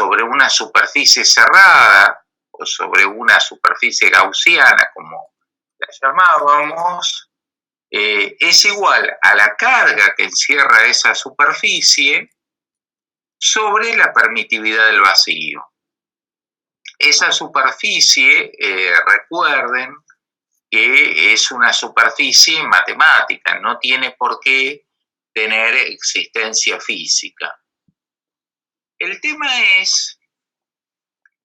sobre una superficie cerrada o sobre una superficie gaussiana, como la llamábamos, es igual a la carga que encierra esa superficie sobre la permitividad del vacío. Esa superficie, recuerden que es una superficie matemática, no tiene por qué tener existencia física. El tema es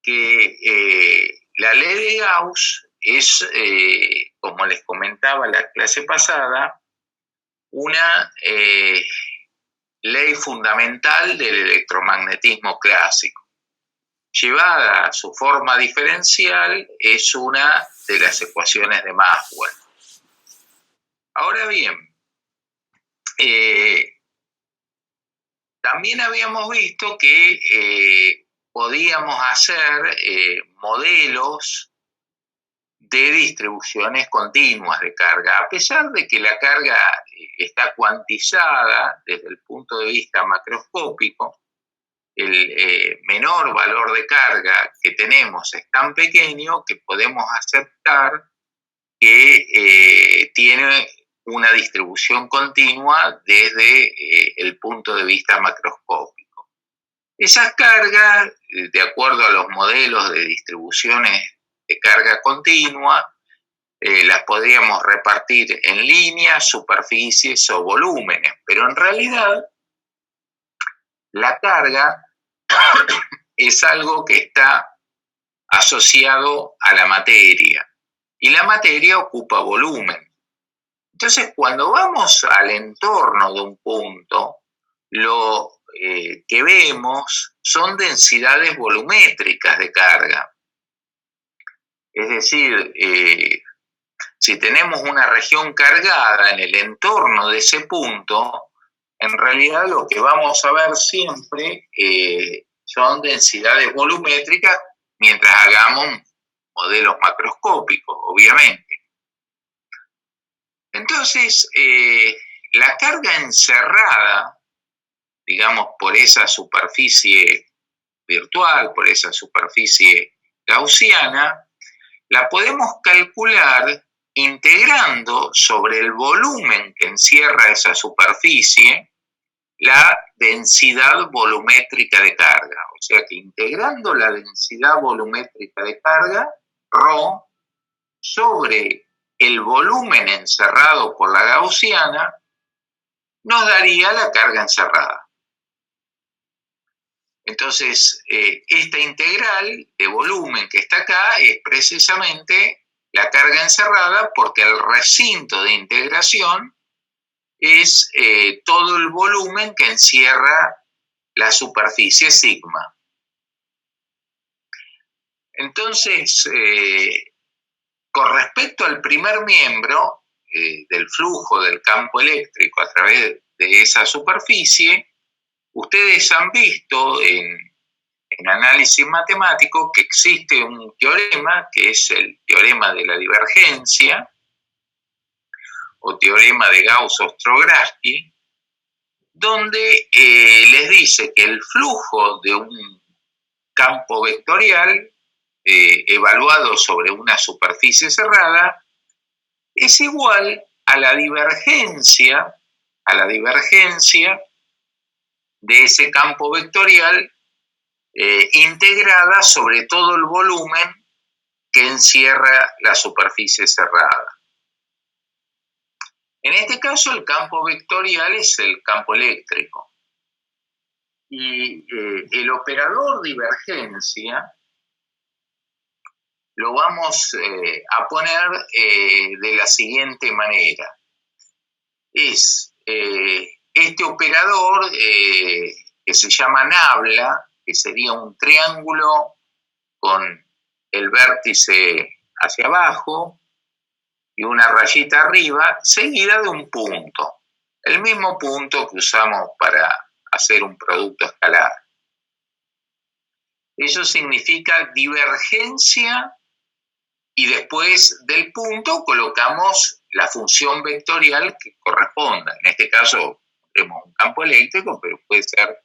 que la ley de Gauss es, como les comentaba la clase pasada, una ley fundamental del electromagnetismo clásico. Llevada a su forma diferencial, es una de las ecuaciones de Maxwell. Ahora bien, también habíamos visto que podíamos hacer modelos de distribuciones continuas de carga. A pesar de que la carga está cuantizada desde el punto de vista macroscópico, el menor valor de carga que tenemos es tan pequeño que podemos aceptar que tiene una distribución continua desde el punto de vista macroscópico. Esas cargas, de acuerdo a los modelos de distribuciones de carga continua, las podríamos repartir en líneas, superficies o volúmenes, pero en realidad la carga es algo que está asociado a la materia y la materia ocupa volumen. Entonces, cuando vamos al entorno de un punto, lo que vemos son densidades volumétricas de carga. Es decir, si tenemos una región cargada en el entorno de ese punto, en realidad lo que vamos a ver siempre son densidades volumétricas mientras hagamos modelos macroscópicos, obviamente. Entonces, la carga encerrada, digamos, por esa superficie virtual, por esa superficie gaussiana, la podemos calcular integrando sobre el volumen que encierra esa superficie la densidad volumétrica de carga. O sea que integrando la densidad volumétrica de carga, ρ, sobre el volumen encerrado por la gaussiana, nos daría la carga encerrada. Entonces, esta integral de volumen que está acá es precisamente la carga encerrada, porque el recinto de integración es todo el volumen que encierra la superficie sigma. Entonces, con respecto al primer miembro del flujo del campo eléctrico a través de esa superficie, ustedes han visto en análisis matemático que existe un teorema, que es el teorema de la divergencia, o teorema de Gauss-Ostrogradski, donde les dice que el flujo de un campo vectorial evaluado sobre una superficie cerrada es igual a la divergencia de ese campo vectorial integrada sobre todo el volumen que encierra la superficie cerrada. En este caso, el campo vectorial es el campo eléctrico. Y el operador divergencia lo vamos a poner de la siguiente manera. Es este operador que se llama nabla, que sería un triángulo con el vértice hacia abajo y una rayita arriba, seguida de un punto. El mismo punto que usamos para hacer un producto escalar. Eso significa divergencia y después del punto colocamos la función vectorial que corresponda. En este caso tenemos un campo eléctrico, pero puede ser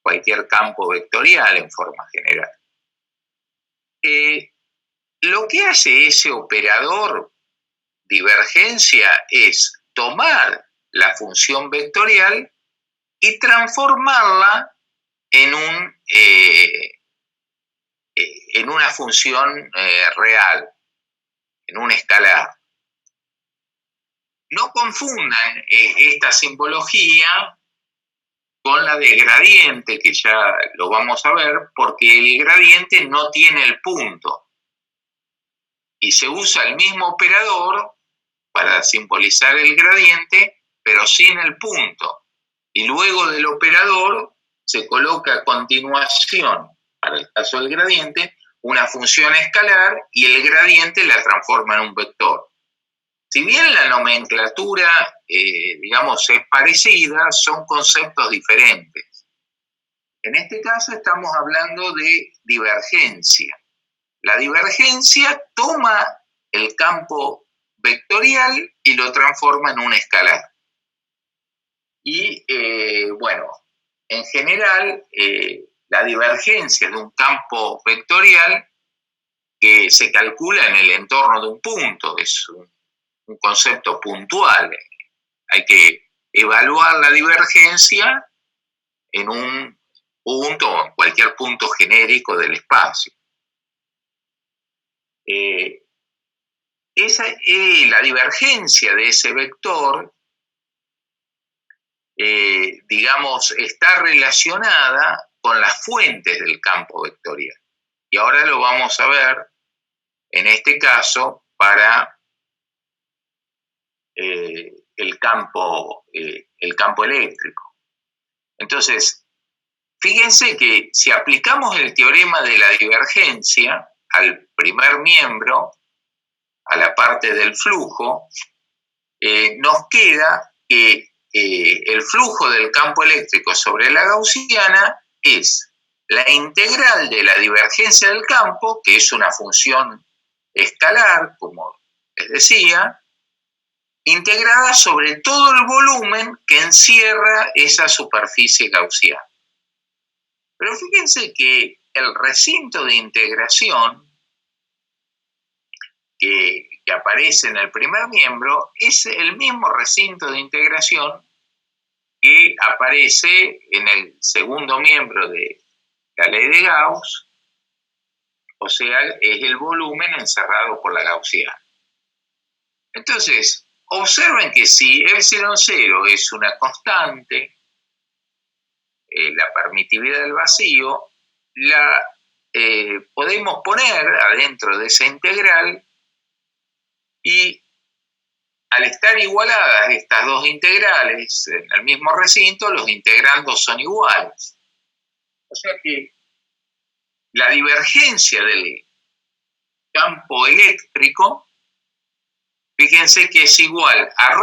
cualquier campo vectorial en forma general. Lo que hace ese operador divergencia es tomar la función vectorial y transformarla en una función real, en un escalar. No confundan esta simbología con la de gradiente, que ya lo vamos a ver, porque el gradiente no tiene el punto. Y se usa el mismo operador para simbolizar el gradiente, pero sin el punto. Y luego del operador se coloca a continuación, para el caso del gradiente, una función escalar y el gradiente la transforma en un vector. Si bien la nomenclatura, digamos, es parecida, son conceptos diferentes. En este caso estamos hablando de divergencia. La divergencia toma el campo vectorial y lo transforma en un escalar. Y, bueno, en general, la divergencia de un campo vectorial que se calcula en el entorno de un punto, es un concepto puntual. Hay que evaluar la divergencia en un punto o en cualquier punto genérico del espacio. La divergencia de ese vector, digamos, está relacionada con las fuentes del campo vectorial. Y ahora lo vamos a ver, en este caso, para el campo eléctrico. Entonces, fíjense que si aplicamos el teorema de la divergencia al primer miembro, a la parte del flujo, nos queda que el flujo del campo eléctrico sobre la gaussiana es la integral de la divergencia del campo, que es una función escalar, como les decía, integrada sobre todo el volumen que encierra esa superficie gaussiana. Pero fíjense que el recinto de integración que aparece en el primer miembro es el mismo recinto de integración que aparece en el segundo miembro de la ley de Gauss, o sea, es el volumen encerrado por la gaussiana. Entonces, observen que si ε0 es una constante, la permitividad del vacío, la podemos poner adentro de esa integral y al estar igualadas estas dos integrales en el mismo recinto, los integrandos son iguales. O sea que la divergencia del campo eléctrico, fíjense que es igual a ρ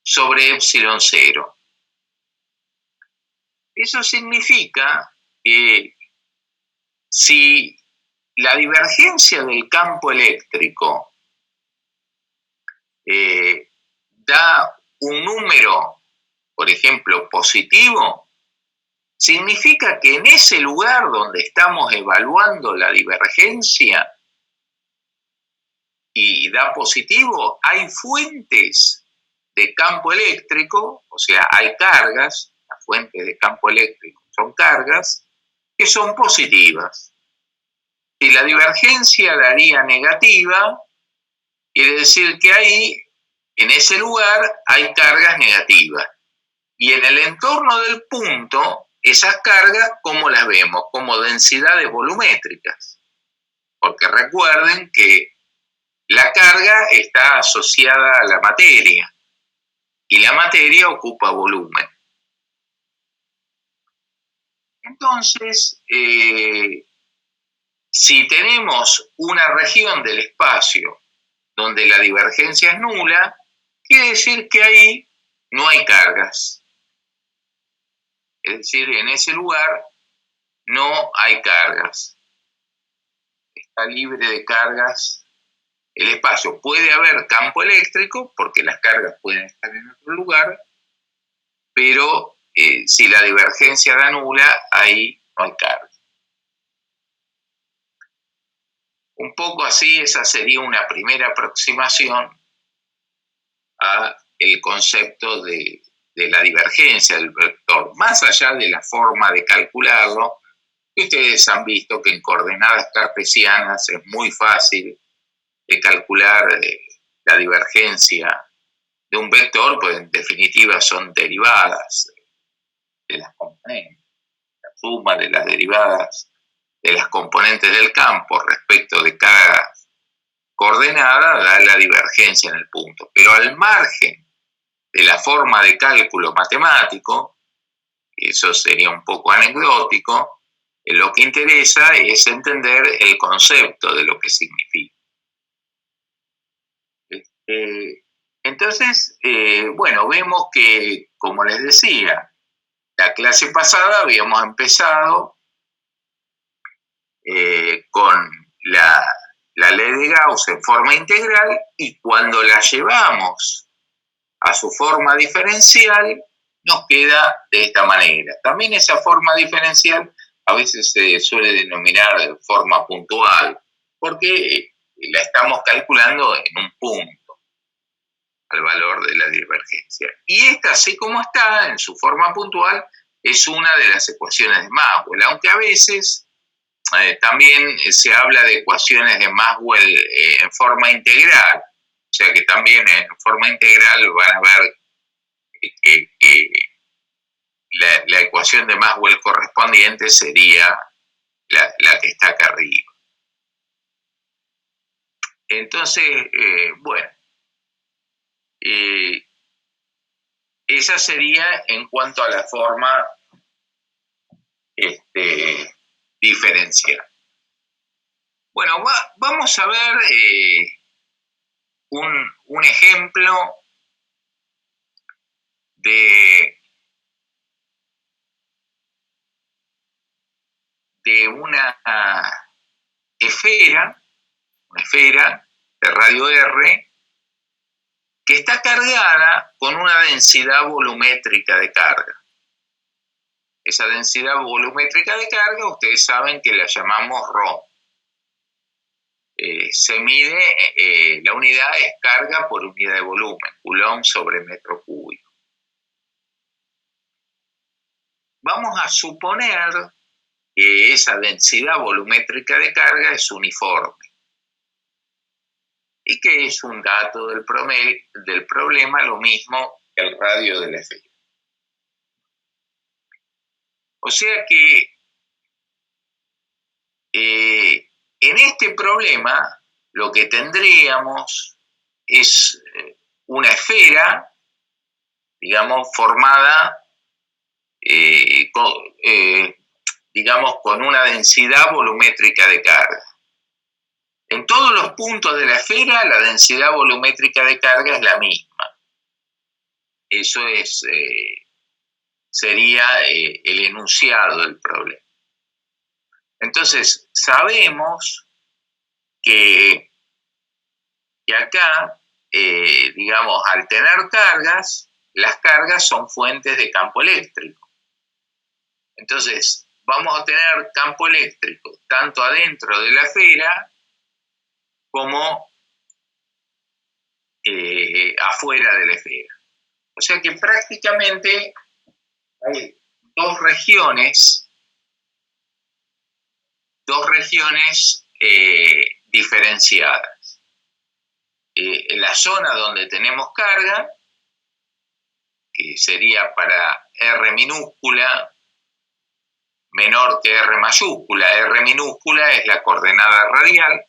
sobre ε0. Eso significa que si la divergencia del campo eléctrico da un número, por ejemplo, positivo, significa que en ese lugar donde estamos evaluando la divergencia y da positivo, hay fuentes de campo eléctrico, o sea, hay cargas, las fuentes de campo eléctrico son cargas, que son positivas. Si la divergencia daría negativa, quiere decir que ahí, en ese lugar, hay cargas negativas. Y en el entorno del punto, esas cargas, ¿cómo las vemos? Como densidades volumétricas. Porque recuerden que la carga está asociada a la materia y la materia ocupa volumen. Entonces, si tenemos una región del espacio donde la divergencia es nula, quiere decir que ahí no hay cargas. Es decir, en ese lugar no hay cargas. Está libre de cargas el espacio. Puede haber campo eléctrico, porque las cargas pueden estar en otro lugar, pero si la divergencia da nula, ahí no hay carga. Un poco así, esa sería una primera aproximación a el concepto de la divergencia del vector, más allá de la forma de calcularlo. Ustedes han visto que en coordenadas cartesianas es muy fácil de calcular la divergencia de un vector, pues en definitiva son derivadas de las componentes, la suma de las derivadas de las componentes del campo respecto de cada coordenada da la divergencia en el punto. Pero al margen de la forma de cálculo matemático, eso sería un poco anecdótico, lo que interesa es entender el concepto de lo que significa. Entonces, bueno, vemos que, como les decía, la clase pasada habíamos empezado con la ley de Gauss en forma integral, y cuando la llevamos a su forma diferencial nos queda de esta manera. También esa forma diferencial a veces se suele denominar de forma puntual, porque la estamos calculando en un punto, al valor de la divergencia. Y esta, así como está, en su forma puntual, es una de las ecuaciones de Maxwell, aunque a veces también se habla de ecuaciones de Maxwell en forma integral, o sea que también en forma integral van a ver que la ecuación de Maxwell correspondiente sería la que está acá arriba. Entonces, bueno, esa sería en cuanto a la forma diferencial. Bueno, vamos a ver un ejemplo de una esfera de radio R que está cargada con una densidad volumétrica de carga. Esa densidad volumétrica de carga, ustedes saben que la llamamos ρ. Se mide, la unidad es carga por unidad de volumen, coulomb sobre metro cúbico. Vamos a suponer que esa densidad volumétrica de carga es uniforme y que es un dato del problema, lo mismo que el radio de la esfera. O sea que en este problema lo que tendríamos es una esfera, digamos, formada con una densidad volumétrica de carga. En todos los puntos de la esfera la densidad volumétrica de carga es la misma. Eso sería el enunciado del problema. Entonces, sabemos que acá, al tener cargas, las cargas son fuentes de campo eléctrico. Entonces, vamos a tener campo eléctrico tanto adentro de la esfera como afuera de la esfera. O sea que prácticamente hay dos regiones diferenciadas. En la zona donde tenemos carga, que sería para R minúscula menor que R mayúscula. R minúscula es la coordenada radial,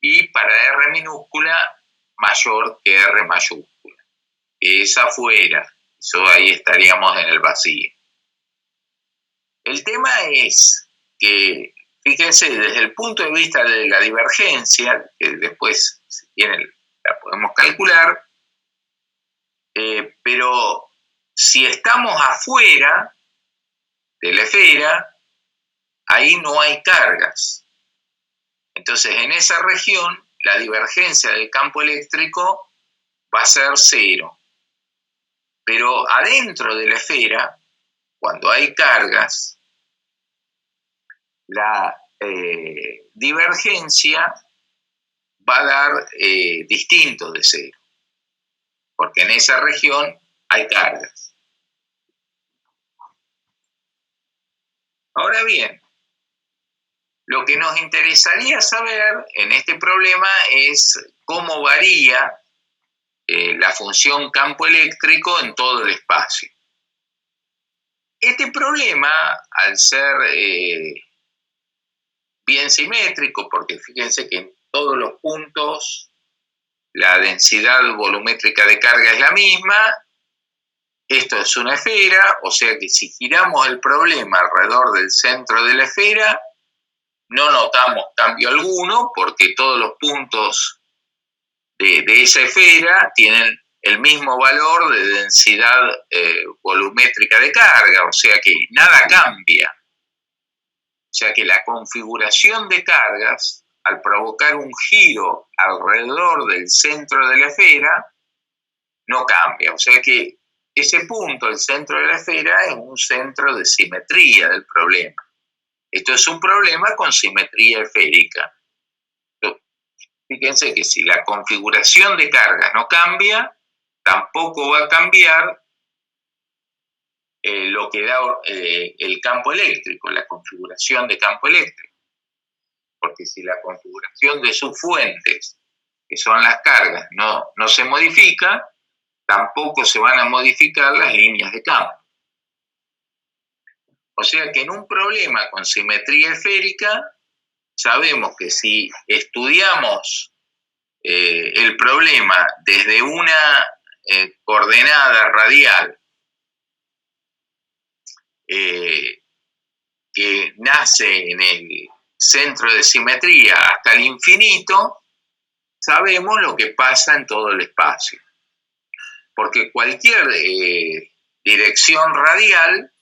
y para R minúscula mayor que R mayúscula, que es afuera. Eso ahí estaríamos en el vacío. El tema es que, fíjense, desde el punto de vista de la divergencia, que después, si quieren, la podemos calcular, pero si estamos afuera de la esfera, ahí no hay cargas. Entonces, en esa región, la divergencia del campo eléctrico va a ser cero. Pero adentro de la esfera, cuando hay cargas, la divergencia va a dar distinto de cero, porque en esa región hay cargas. Ahora bien, lo que nos interesaría saber en este problema es cómo varía la función campo eléctrico en todo el espacio. Este problema, al ser bien simétrico, porque fíjense que en todos los puntos la densidad volumétrica de carga es la misma, esto es una esfera, o sea que si giramos el problema alrededor del centro de la esfera, no notamos cambio alguno, porque todos los puntos de esa esfera tienen el mismo valor de densidad volumétrica de carga, o sea que nada cambia. O sea que la configuración de cargas, al provocar un giro alrededor del centro de la esfera, no cambia. O sea que ese punto, el centro de la esfera, es un centro de simetría del problema. Esto es un problema con simetría esférica. Fíjense que si la configuración de cargas no cambia, tampoco va a cambiar lo que da el campo eléctrico, la configuración de campo eléctrico. Porque si la configuración de sus fuentes, que son las cargas, no se modifica, tampoco se van a modificar las líneas de campo. O sea que en un problema con simetría esférica, sabemos que si estudiamos el problema desde una coordenada radial que nace en el centro de simetría hasta el infinito, sabemos lo que pasa en todo el espacio. Porque cualquier dirección radial,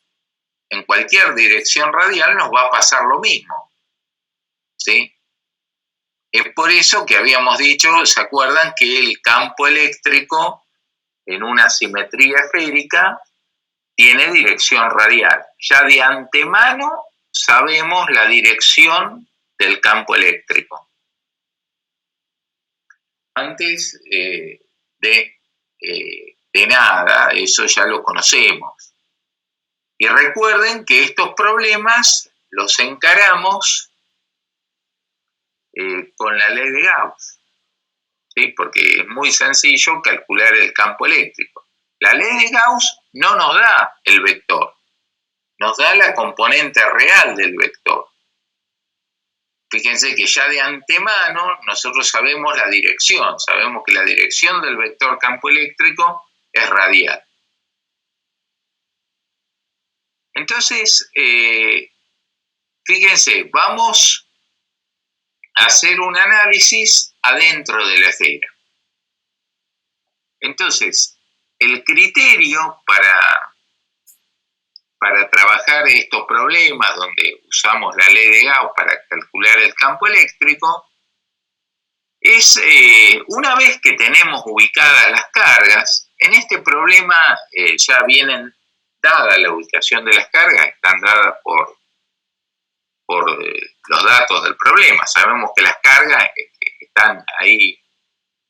en cualquier dirección radial nos va a pasar lo mismo. ¿Sí? Es por eso que habíamos dicho, ¿se acuerdan? Que el campo eléctrico en una simetría esférica tiene dirección radial. Ya de antemano sabemos la dirección del campo eléctrico. Antes de nada, eso ya lo conocemos. Y recuerden que estos problemas los encaramos con la ley de Gauss, ¿sí? Porque es muy sencillo calcular el campo eléctrico. La ley de Gauss no nos da el vector, nos da la componente real del vector. Fíjense que ya de antemano nosotros sabemos la dirección, sabemos que la dirección del vector campo eléctrico es radial. Entonces, fíjense, vamos a hacer un análisis adentro de la esfera. Entonces, el criterio para trabajar estos problemas donde usamos la ley de Gauss para calcular el campo eléctrico es, una vez que tenemos ubicadas las cargas, en este problema ya vienen dada la ubicación de las cargas, están dadas por los datos del problema. Sabemos que las cargas están ahí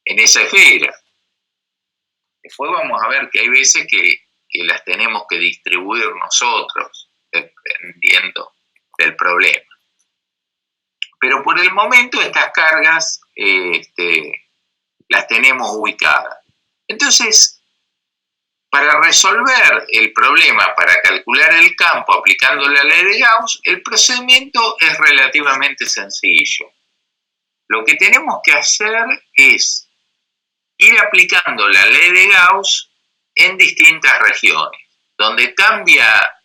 en esa esfera. Después vamos a ver que hay veces que las tenemos que distribuir nosotros, dependiendo del problema. Pero por el momento estas cargas las tenemos ubicadas. Entonces, para resolver el problema, para calcular el campo aplicando la ley de Gauss, el procedimiento es relativamente sencillo. Lo que tenemos que hacer es ir aplicando la ley de Gauss en distintas regiones, donde cambia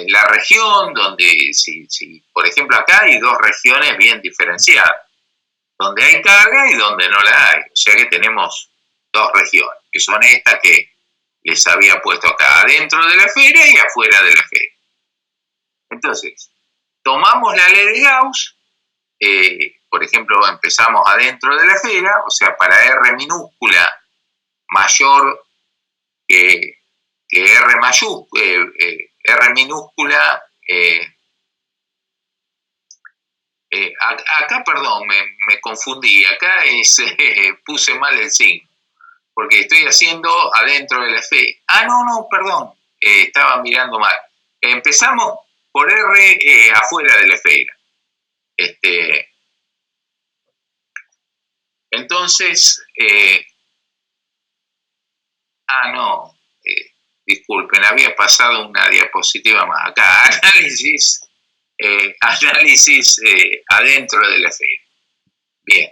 la región, donde, si por ejemplo acá hay dos regiones bien diferenciadas, donde hay carga y donde no la hay. O sea que tenemos dos regiones, que son estas que les había puesto acá, adentro de la esfera y afuera de la esfera. Entonces, tomamos la ley de Gauss, por ejemplo, empezamos adentro de la esfera, o sea, para R minúscula mayor que R minúscula, acá, perdón, me confundí, acá puse mal el signo, porque estoy haciendo adentro de la esfera. No, perdón, estaba mirando mal. Empezamos por R afuera de la esfera. Entonces, no, disculpen, había pasado una diapositiva más. Acá, análisis adentro de la esfera. Bien.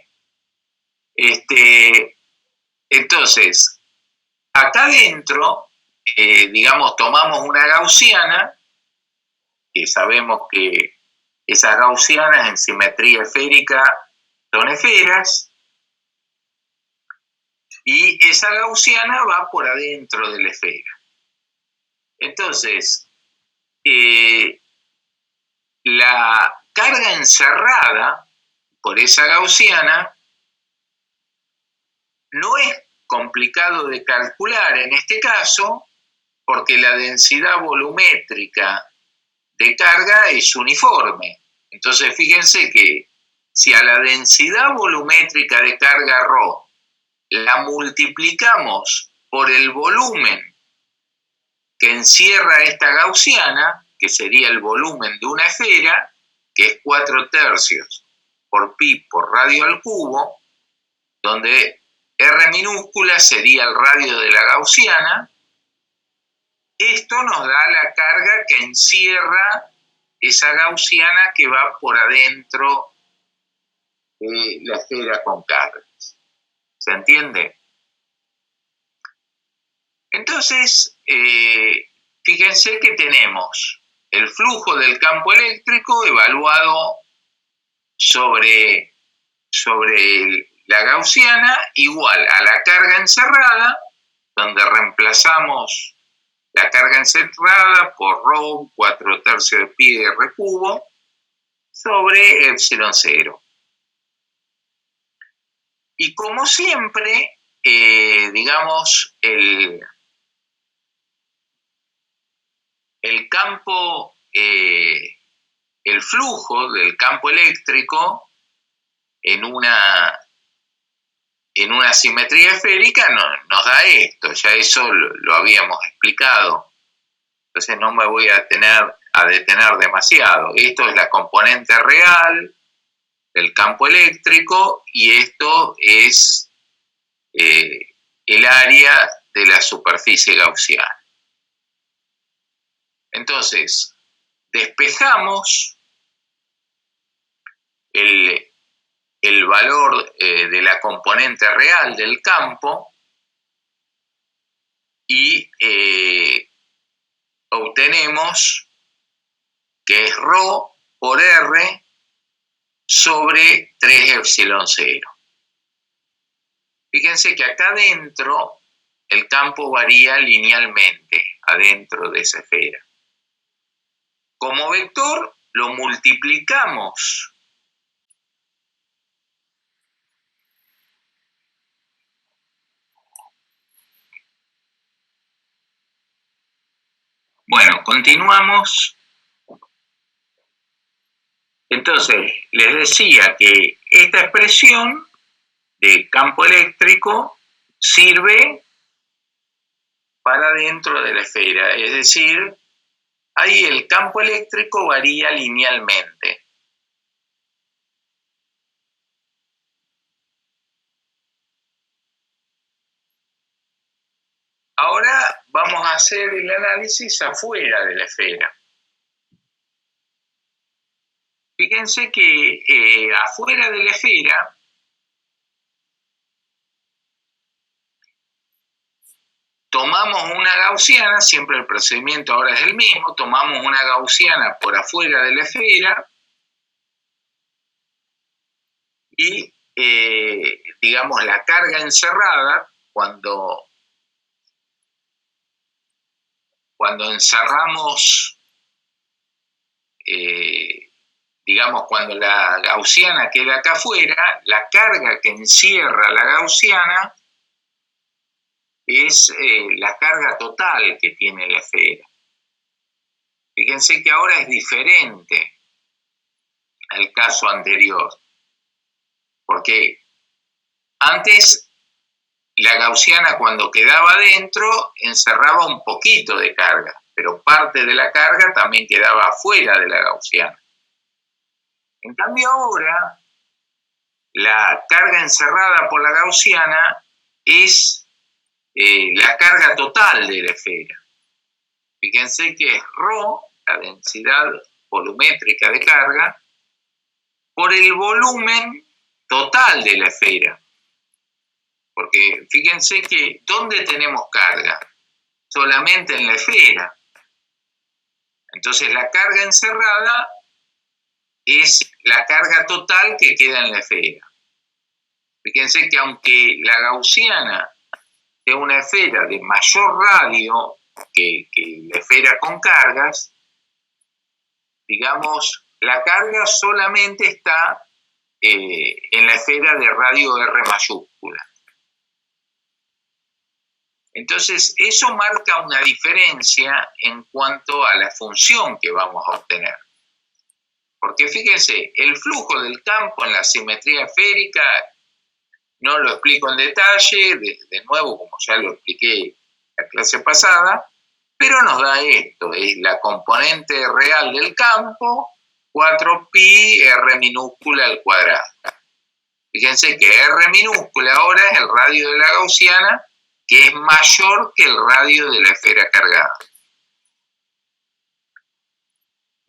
Entonces, acá adentro, digamos, tomamos una gaussiana, que sabemos que esas gaussianas en simetría esférica son esferas, y esa gaussiana va por adentro de la esfera. Entonces, la carga encerrada por esa gaussiana no es complicado de calcular en este caso, porque la densidad volumétrica de carga es uniforme. Entonces, fíjense que si a la densidad volumétrica de carga ρ la multiplicamos por el volumen que encierra esta gaussiana, que sería el volumen de una esfera, que es 4/3 por pi por radio al cubo, donde R minúscula sería el radio de la gaussiana, esto nos da la carga que encierra esa gaussiana que va por adentro de la esfera con cargas. ¿Se entiende? Entonces, fíjense que tenemos el flujo del campo eléctrico evaluado sobre la gaussiana igual a la carga encerrada, donde reemplazamos la carga encerrada por ρ, 4/3 de pi de r cubo, sobre epsilon 0. Y como siempre, digamos, el campo, el flujo del campo eléctrico en una simetría esférica nos da esto, ya eso lo habíamos explicado. Entonces no me voy a detener demasiado. Esto es la componente real del campo eléctrico y esto es el área de la superficie gaussiana. Entonces, despejamos el valor de la componente real del campo y obtenemos que es ρ por r sobre 3 epsilon 0. Fíjense que acá adentro el campo varía linealmente adentro de esa esfera. Como vector lo multiplicamos Bueno, continuamos. Entonces, les decía que esta expresión de campo eléctrico sirve para dentro de la esfera, es decir, ahí el campo eléctrico varía linealmente. Ahora vamos a hacer el análisis afuera de la esfera. Fíjense que afuera de la esfera tomamos una gaussiana, siempre el procedimiento ahora es el mismo, tomamos una gaussiana por afuera de la esfera y, digamos, la carga encerrada, cuando encerramos, digamos, cuando la gaussiana queda acá afuera, la carga que encierra la gaussiana es la carga total que tiene la esfera. Fíjense que ahora es diferente al caso anterior, porque antes la gaussiana, cuando quedaba dentro, encerraba un poquito de carga, pero parte de la carga también quedaba afuera de la gaussiana. En cambio ahora, la carga encerrada por la gaussiana es la carga total de la esfera. Fíjense que es ρ, la densidad volumétrica de carga, por el volumen total de la esfera. Porque fíjense que ¿dónde tenemos carga? Solamente en la esfera. Entonces la carga encerrada es la carga total que queda en la esfera. Fíjense que aunque la gaussiana es una esfera de mayor radio que la esfera con cargas, digamos, la carga solamente está en la esfera de radio R mayúscula. Entonces, eso marca una diferencia en cuanto a la función que vamos a obtener. Porque fíjense, el flujo del campo en la simetría esférica, no lo explico en detalle, de nuevo, como ya lo expliqué la clase pasada, pero nos da esto, es la componente real del campo, 4pi r minúscula al cuadrado. Fíjense que r minúscula ahora es el radio de la gaussiana, que es mayor que el radio de la esfera cargada.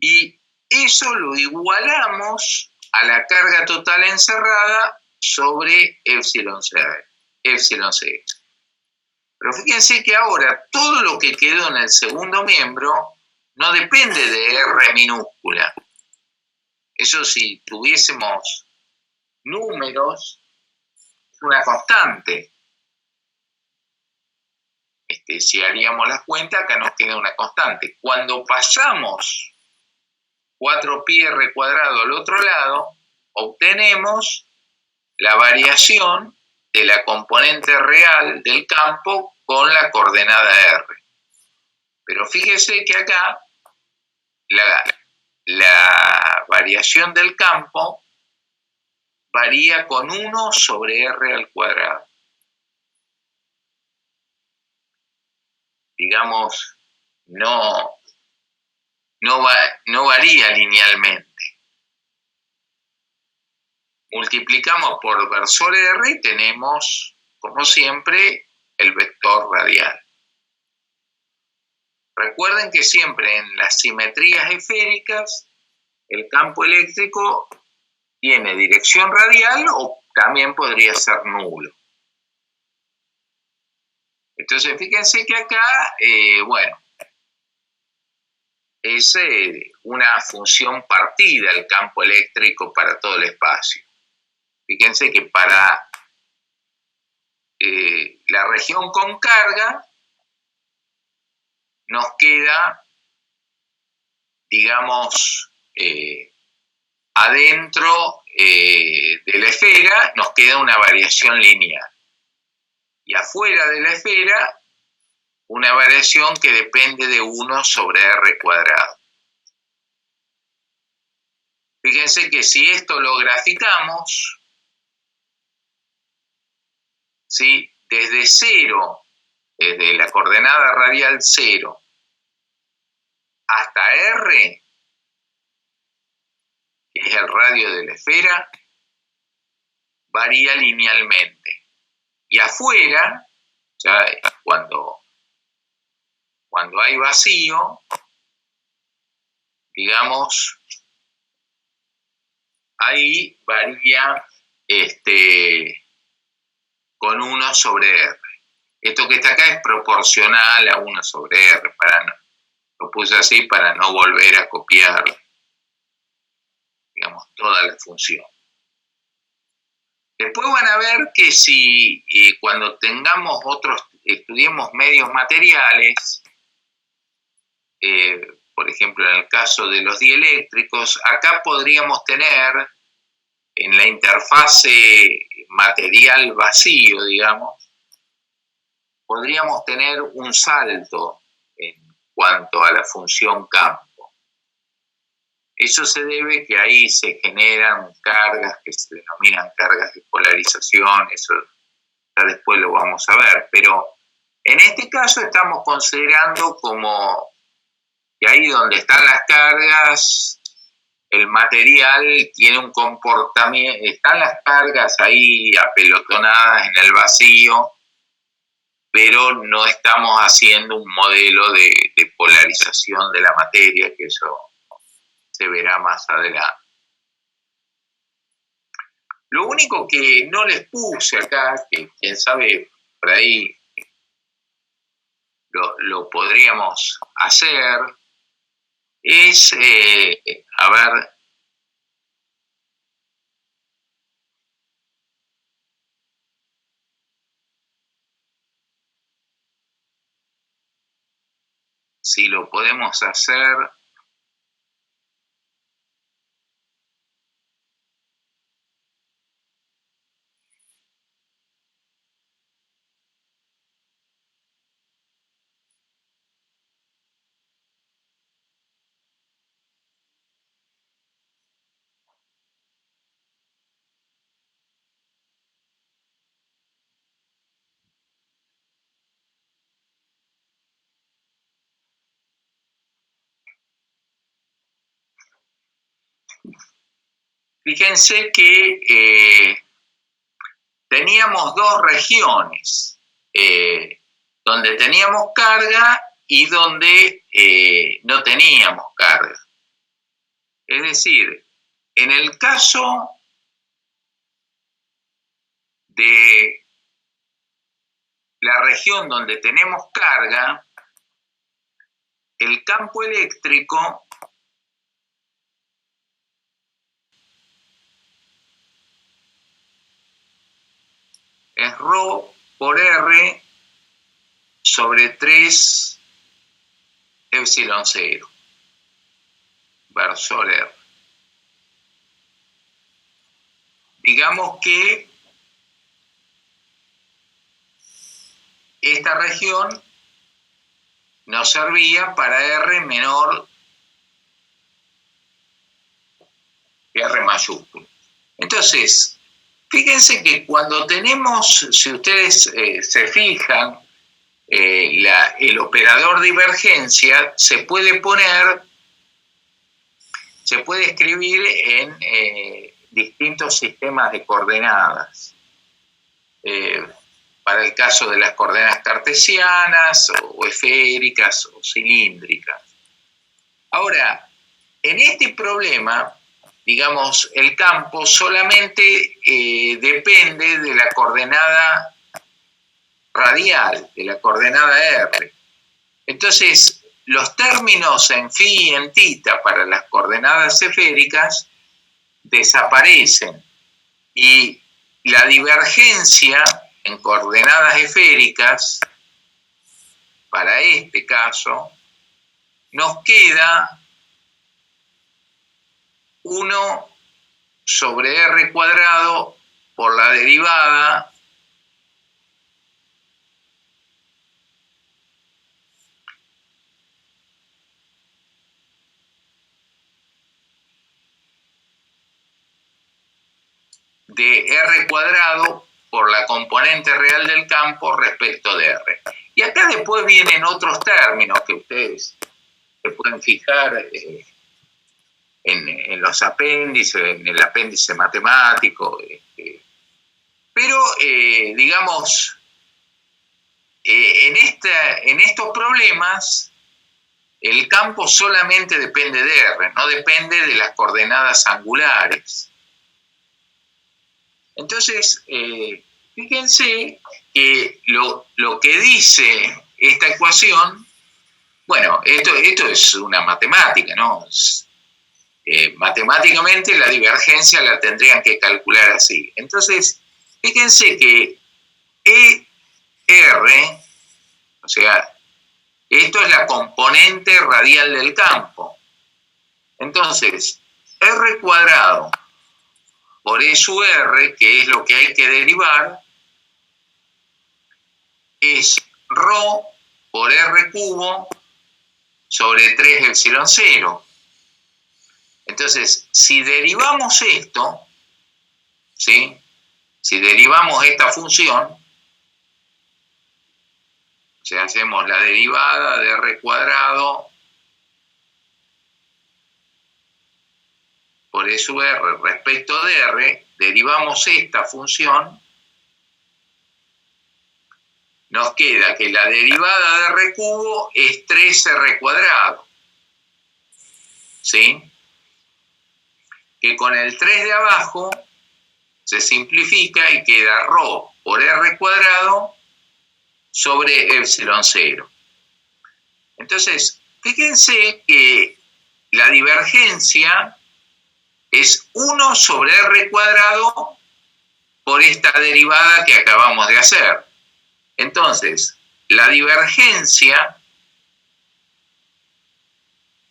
Y eso lo igualamos a la carga total encerrada sobre epsilon c. Pero fíjense que ahora todo lo que quedó en el segundo miembro no depende de R minúscula. Eso, si tuviésemos números, es una constante. Si haríamos las cuentas, acá nos queda una constante. Cuando pasamos 4pi r cuadrado al otro lado, obtenemos la variación de la componente real del campo con la coordenada r. Pero fíjese que acá la variación del campo varía con 1 sobre r al cuadrado. Digamos, no varía linealmente. Multiplicamos por versor r y tenemos, como siempre, el vector radial. Recuerden que siempre en las simetrías esféricas el campo eléctrico tiene dirección radial o también podría ser nulo. Entonces fíjense que acá, es una función partida el campo eléctrico para todo el espacio. Fíjense que para la región con carga nos queda, digamos, adentro de la esfera nos queda una variación lineal. Y afuera de la esfera, una variación que depende de 1 sobre r cuadrado. Fíjense que si esto lo graficamos, ¿sí? Desde 0, desde la coordenada radial 0, hasta r, que es el radio de la esfera, varía linealmente. Y afuera, ya cuando hay vacío, digamos, ahí varía con 1 sobre r. Esto que está acá es proporcional a 1 sobre r. Lo puse así para no volver a copiar, digamos, toda la función. Después van a ver que si cuando estudiemos medios materiales, por ejemplo en el caso de los dieléctricos, acá podríamos tener en la interfase material vacío, digamos, podríamos tener un salto en cuanto a la función campo. Eso se debe que ahí se generan cargas que se denominan cargas de polarización, eso ya después lo vamos a ver, pero en este caso estamos considerando como que ahí donde están las cargas, el material tiene un comportamiento, están las cargas ahí apelotonadas en el vacío, pero no estamos haciendo un modelo de polarización de la materia, que eso se verá más adelante. Lo único que no les puse acá, que quién sabe, por ahí lo podríamos hacer, es, a ver, si lo podemos hacer. Fíjense que teníamos dos regiones, donde teníamos carga y donde no teníamos carga. Es decir, en el caso de la región donde tenemos carga, el campo eléctrico es ρ por R sobre 3 epsilon 0 versor R. Digamos que esta región nos servía para R menor que R mayúsculo. Entonces, fíjense que cuando tenemos, si ustedes se fijan, el operador de divergencia se puede escribir en distintos sistemas de coordenadas. Para el caso de las coordenadas cartesianas, o esféricas, o cilíndricas. Ahora, en este problema, digamos, el campo solamente depende de la coordenada radial, de la coordenada R. Entonces, los términos en phi y en tita para las coordenadas esféricas desaparecen y la divergencia en coordenadas esféricas, para este caso, nos queda 1 sobre R cuadrado por la derivada de R cuadrado por la componente real del campo respecto de R. Y acá después vienen otros términos que ustedes se pueden fijar en los apéndices, en el apéndice matemático. Pero, digamos, en estos problemas, el campo solamente depende de R, no depende de las coordenadas angulares. Entonces, fíjense que lo que dice esta ecuación, bueno, esto es una matemática, ¿no? Matemáticamente la divergencia la tendrían que calcular así. Entonces, fíjense que ER, o sea, esto es la componente radial del campo. Entonces, R cuadrado por E sub R, que es lo que hay que derivar, es Rho por R cubo sobre 3 epsilon 0. Entonces, si derivamos esto, ¿sí? Si derivamos esta función, o sea, hacemos la derivada de R cuadrado por E sub R respecto de R, derivamos esta función, nos queda que la derivada de R cubo es 3R cuadrado, ¿sí? Que con el 3 de abajo se simplifica y queda Rho por R cuadrado sobre epsilon 0. Entonces, fíjense que la divergencia es 1 sobre R cuadrado por esta derivada que acabamos de hacer. Entonces, la divergencia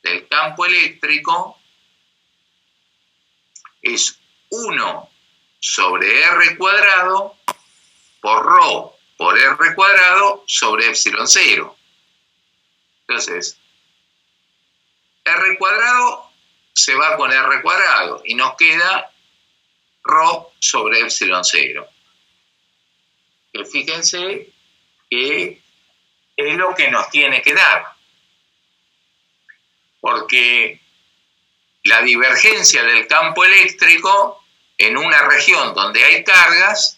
del campo eléctrico es 1 sobre R cuadrado por Rho por R cuadrado sobre epsilon 0. Entonces, R cuadrado se va con R cuadrado y nos queda Rho sobre epsilon 0. Que fíjense que es lo que nos tiene que dar. Porque la divergencia del campo eléctrico en una región donde hay cargas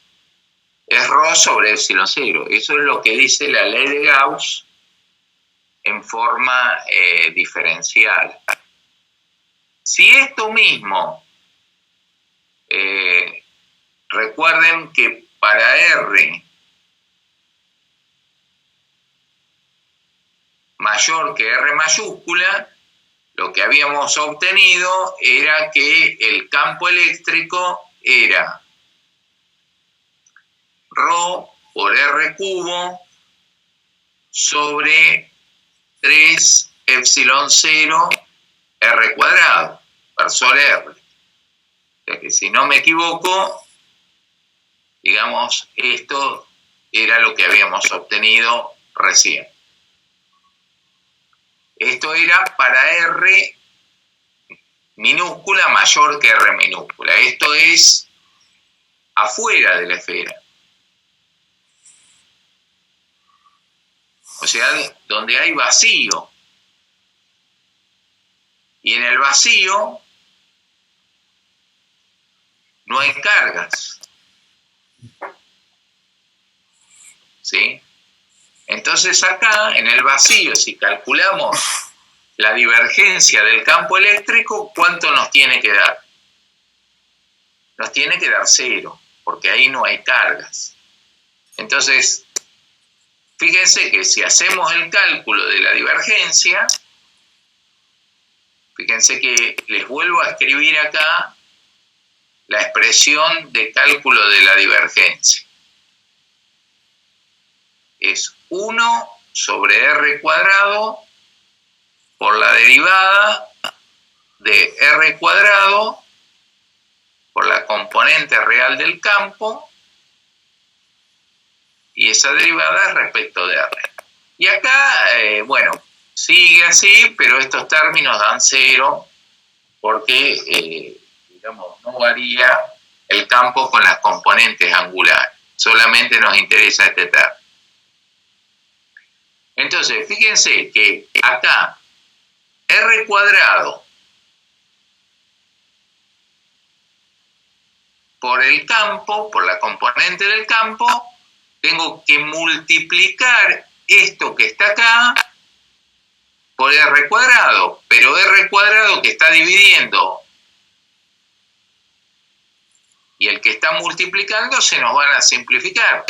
es Rho sobre epsilon 0. Eso es lo que dice la ley de Gauss en forma diferencial. Si esto mismo, recuerden que para R mayor que R mayúscula, lo que habíamos obtenido era que el campo eléctrico era Rho por R cubo sobre 3 epsilon 0 R cuadrado per sol R. O sea que si no me equivoco, digamos, esto era lo que habíamos obtenido recién. Esto era para R minúscula mayor que R minúscula. Esto es afuera de la esfera. O sea, donde hay vacío. Y en el vacío no hay cargas. ¿Sí? Entonces acá, en el vacío, si calculamos la divergencia del campo eléctrico, ¿cuánto nos tiene que dar? Nos tiene que dar 0, porque ahí no hay cargas. Entonces, fíjense que si hacemos el cálculo de la divergencia, fíjense que les vuelvo a escribir acá la expresión de cálculo de la divergencia. Es 1 sobre R cuadrado por la derivada de R cuadrado por la componente real del campo, y esa derivada es respecto de R. Y acá, bueno, sigue así, pero estos términos dan 0 porque, digamos, no varía el campo con las componentes angulares. Solamente nos interesa este término. Entonces, fíjense que acá R cuadrado por el campo, por la componente del campo, tengo que multiplicar esto que está acá por R cuadrado, pero R cuadrado que está dividiendo y el que está multiplicando se nos van a simplificar.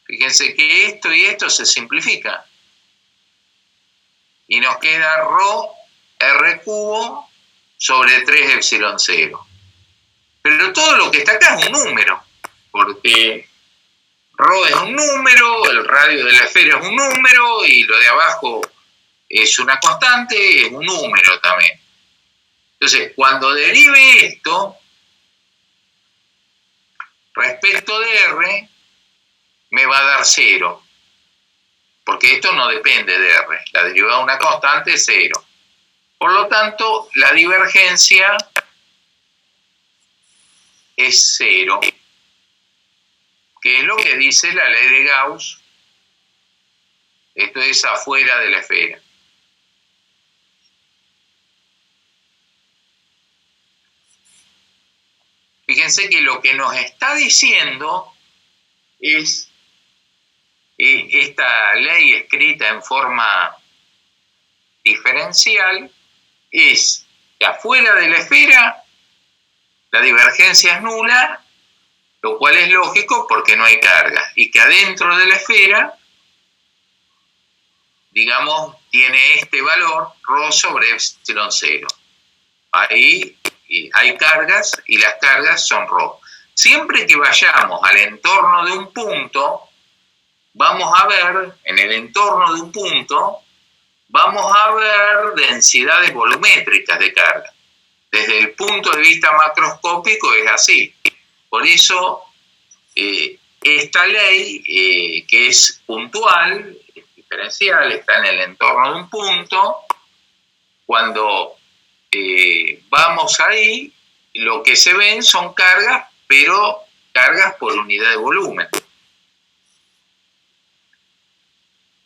Fíjense que esto y esto se simplifica. Y nos queda Rho R cubo sobre 3 epsilon 0. Pero todo lo que está acá es un número, porque Rho es un número, el radio de la esfera es un número, y lo de abajo es una constante, es un número también. Entonces, cuando derive esto, respecto de R me va a dar 0, porque esto no depende de R, la derivada de una constante es 0. Por lo tanto, la divergencia es 0, que es lo que dice la ley de Gauss. Esto es afuera de la esfera. Fíjense que lo que nos está diciendo es esta ley escrita en forma diferencial, es que afuera de la esfera la divergencia es nula, lo cual es lógico porque no hay carga, y que adentro de la esfera, digamos, tiene este valor ρ sobre epsilon 0. Ahí hay cargas y las cargas son ρ. Siempre que vayamos al entorno de un punto, vamos a ver, en el entorno de un punto, vamos a ver densidades volumétricas de carga. Desde el punto de vista macroscópico es así. Por eso, esta ley, que es puntual, es diferencial, está en el entorno de un punto, cuando vamos ahí, lo que se ven son cargas, pero cargas por unidad de volumen.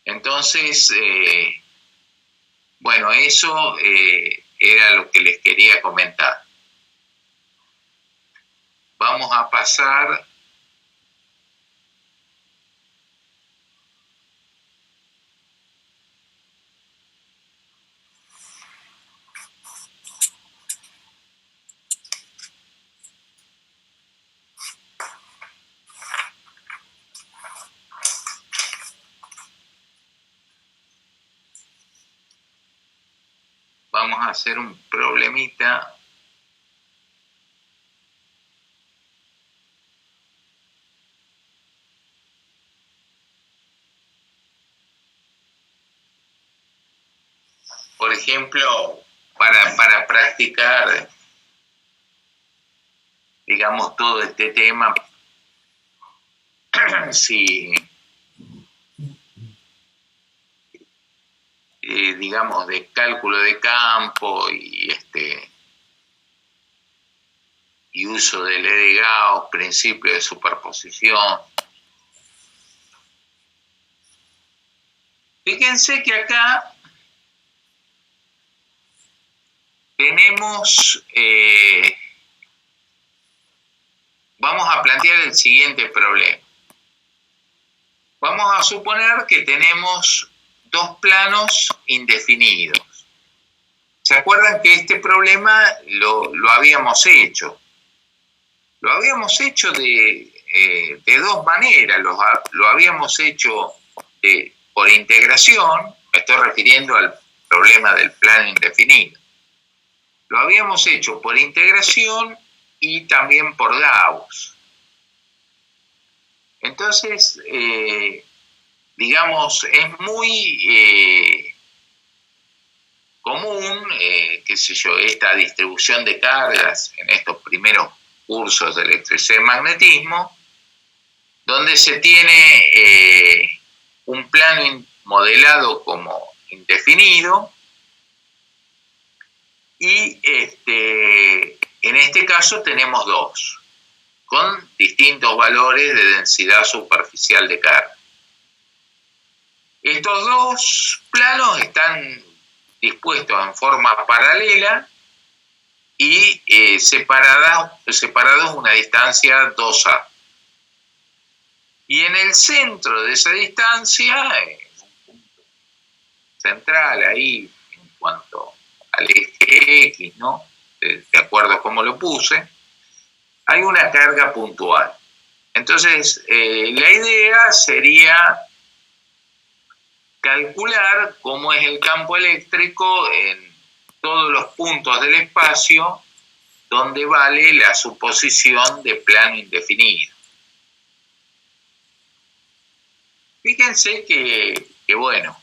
Entonces, bueno, eso era lo que les quería comentar. Vamos a pasar a hacer un problemita. Por ejemplo, para practicar, digamos, todo este tema, si, digamos, de cálculo de campo y uso de ley de Gauss, principio de superposición. Fíjense que acá tenemos, vamos a plantear el siguiente problema. Vamos a suponer que tenemos dos planos indefinidos. ¿Se acuerdan que este problema lo habíamos hecho? Lo habíamos hecho de dos maneras. Lo habíamos hecho por integración, me estoy refiriendo al problema del plano indefinido. Lo habíamos hecho por integración y también por Gauss. Entonces, digamos, es muy común, qué sé yo, esta distribución de cargas en estos primeros cursos de electricidad y magnetismo, donde se tiene un plano modelado como indefinido y en este caso tenemos dos, con distintos valores de densidad superficial de carga. Estos dos planos están dispuestos en forma paralela y separados una distancia 2a. Y en el centro de esa distancia, en un punto central ahí, en cuanto al eje X, ¿no? De acuerdo a cómo lo puse, hay una carga puntual. Entonces, la idea sería calcular cómo es el campo eléctrico en todos los puntos del espacio donde vale la suposición de plano indefinido. Fíjense que bueno,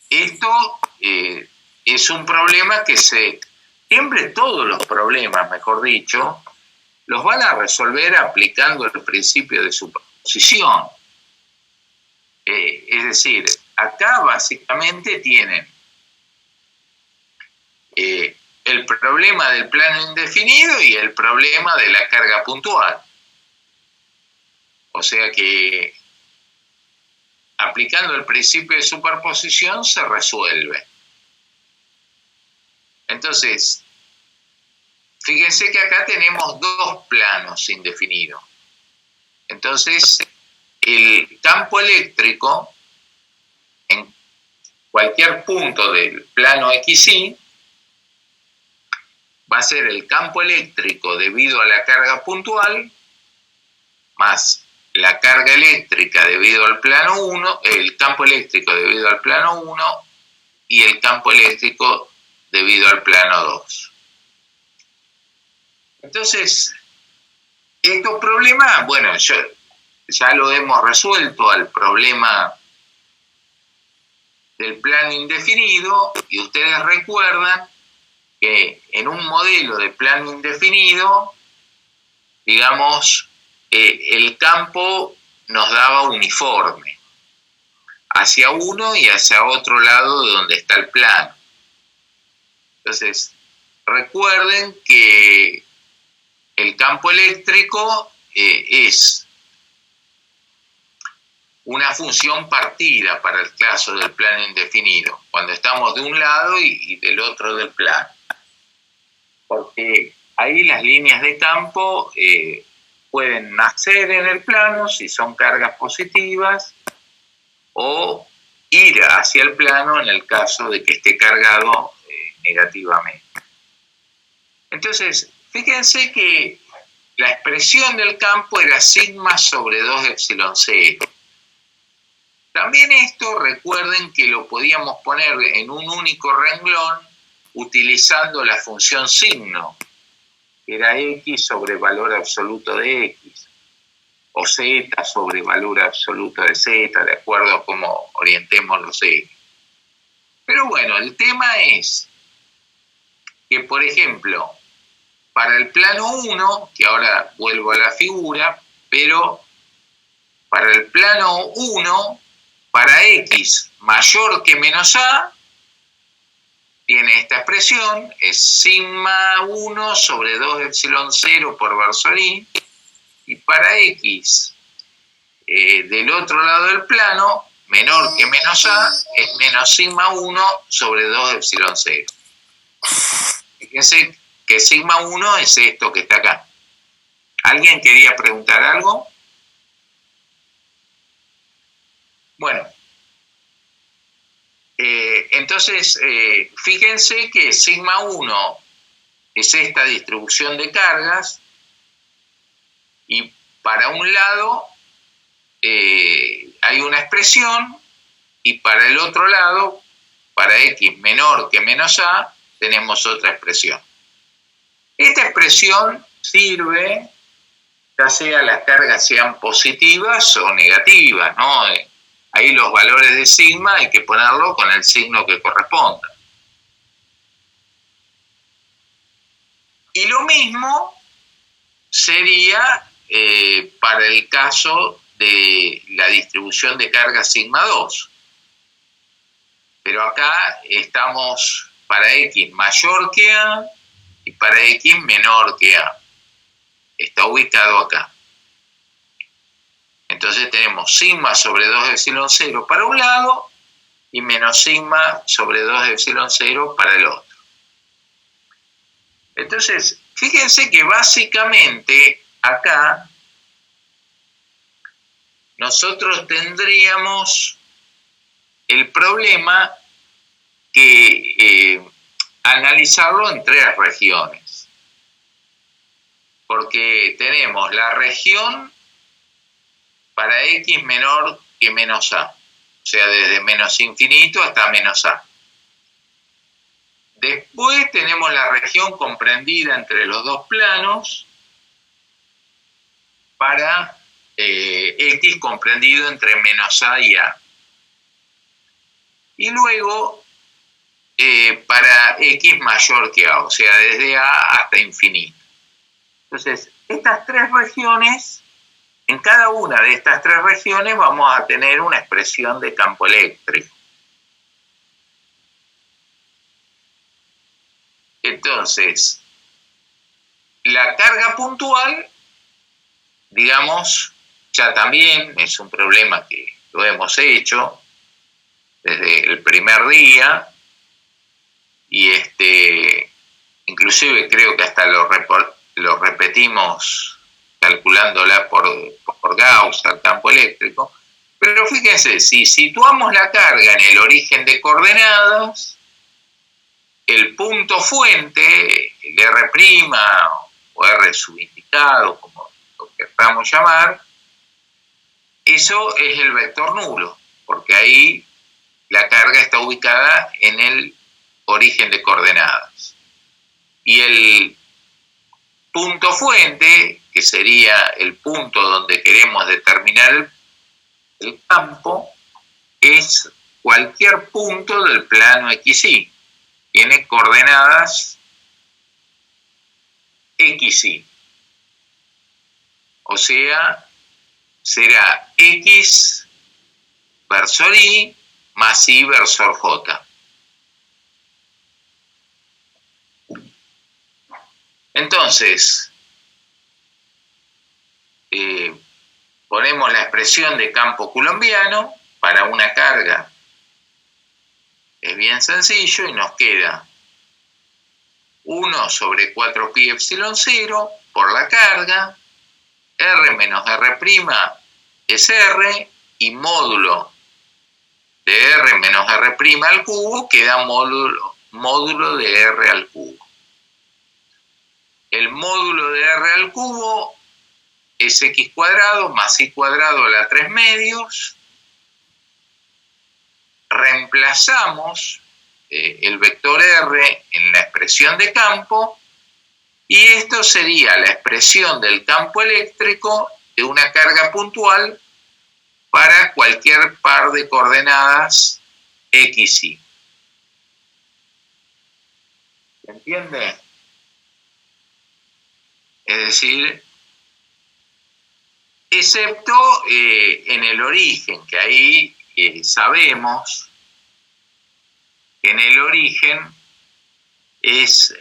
esto es un problema que siempre todos los problemas, mejor dicho, los van a resolver aplicando el principio de superposición. Es decir, acá básicamente tienen el problema del plano indefinido y el problema de la carga puntual. O sea que aplicando el principio de superposición se resuelve. Entonces, fíjense que acá tenemos dos planos indefinidos. Entonces, el campo eléctrico en cualquier punto del plano XY va a ser el campo eléctrico debido a la carga puntual más la carga eléctrica debido al plano 1, el campo eléctrico debido al plano 1 y el campo eléctrico debido al plano 2. Entonces, estos problemas, bueno, ya lo hemos resuelto al problema del plano indefinido, y ustedes recuerdan que en un modelo de plano indefinido, digamos, el campo nos daba uniforme hacia uno y hacia otro lado de donde está el plano. Entonces, recuerden que el campo eléctrico es una función partida para el caso del plano indefinido, cuando estamos de un lado y del otro del plano. Porque ahí las líneas de campo pueden nacer en el plano si son cargas positivas o ir hacia el plano en el caso de que esté cargado negativamente. Entonces, fíjense que la expresión del campo era sigma sobre 2 epsilon 0. También esto, recuerden que lo podíamos poner en un único renglón utilizando la función signo, que era x sobre valor absoluto de x, o z sobre valor absoluto de z, de acuerdo a cómo orientemos los ejes. Pero bueno, el tema es que, por ejemplo, para el plano 1, que ahora vuelvo a la figura, pero para el plano 1, para x mayor que menos a, tiene esta expresión, es sigma 1 sobre 2 epsilon 0 por Bersolín, y para x del otro lado del plano, menor que menos a, es menos sigma 1 sobre 2 epsilon 0. Fíjense que sigma 1 es esto que está acá. ¿Alguien quería preguntar algo? Bueno, entonces fíjense que sigma 1 es esta distribución de cargas, y para un lado hay una expresión, y para el otro lado, para x menor que menos a, tenemos otra expresión. Esta expresión sirve ya sea las cargas sean positivas o negativas, ¿no? Ahí los valores de sigma hay que ponerlo con el signo que corresponda. Y lo mismo sería para el caso de la distribución de carga sigma 2. Pero acá estamos para x mayor que a y para x menor que a. Está ubicado acá. Entonces tenemos sigma sobre 2 epsilon 0 para un lado y menos sigma sobre 2 epsilon 0 para el otro. Entonces, fíjense que básicamente acá nosotros tendríamos el problema que analizarlo en 3 regiones. Porque tenemos la región para x menor que menos a, o sea, desde menos infinito hasta menos a. Después tenemos la región comprendida entre los dos planos para x comprendido entre menos a y a. Y luego para x mayor que a, o sea, desde a hasta infinito. Entonces, estas tres regiones, en cada una de estas tres regiones vamos a tener una expresión de campo eléctrico. Entonces, la carga puntual, digamos, ya también es un problema que lo hemos hecho desde el primer día y inclusive creo que hasta lo repetimos calculándola por Gauss al campo eléctrico. Pero fíjense, si situamos la carga en el origen de coordenadas, el punto fuente, el R' o R subindicado, como lo queramos llamar, eso es el vector nulo, porque ahí la carga está ubicada en el origen de coordenadas. Y el punto fuente, que sería el punto donde queremos determinar el campo, es cualquier punto del plano XY. Tiene coordenadas XY. O sea, será X versor Y más Y versor J. Entonces, ponemos la expresión de campo coulombiano para una carga. Es bien sencillo y nos queda 1 sobre 4pi epsilon 0 por la carga, R menos R' es R, y módulo de R menos R' al cubo queda módulo de R al cubo. El módulo de R al cubo es x cuadrado más y cuadrado a la 3 medios. Reemplazamos el vector R en la expresión de campo y esto sería la expresión del campo eléctrico de una carga puntual para cualquier par de coordenadas x, y. ¿Se entiende? Es decir, excepto en el origen, que ahí sabemos que en el origen es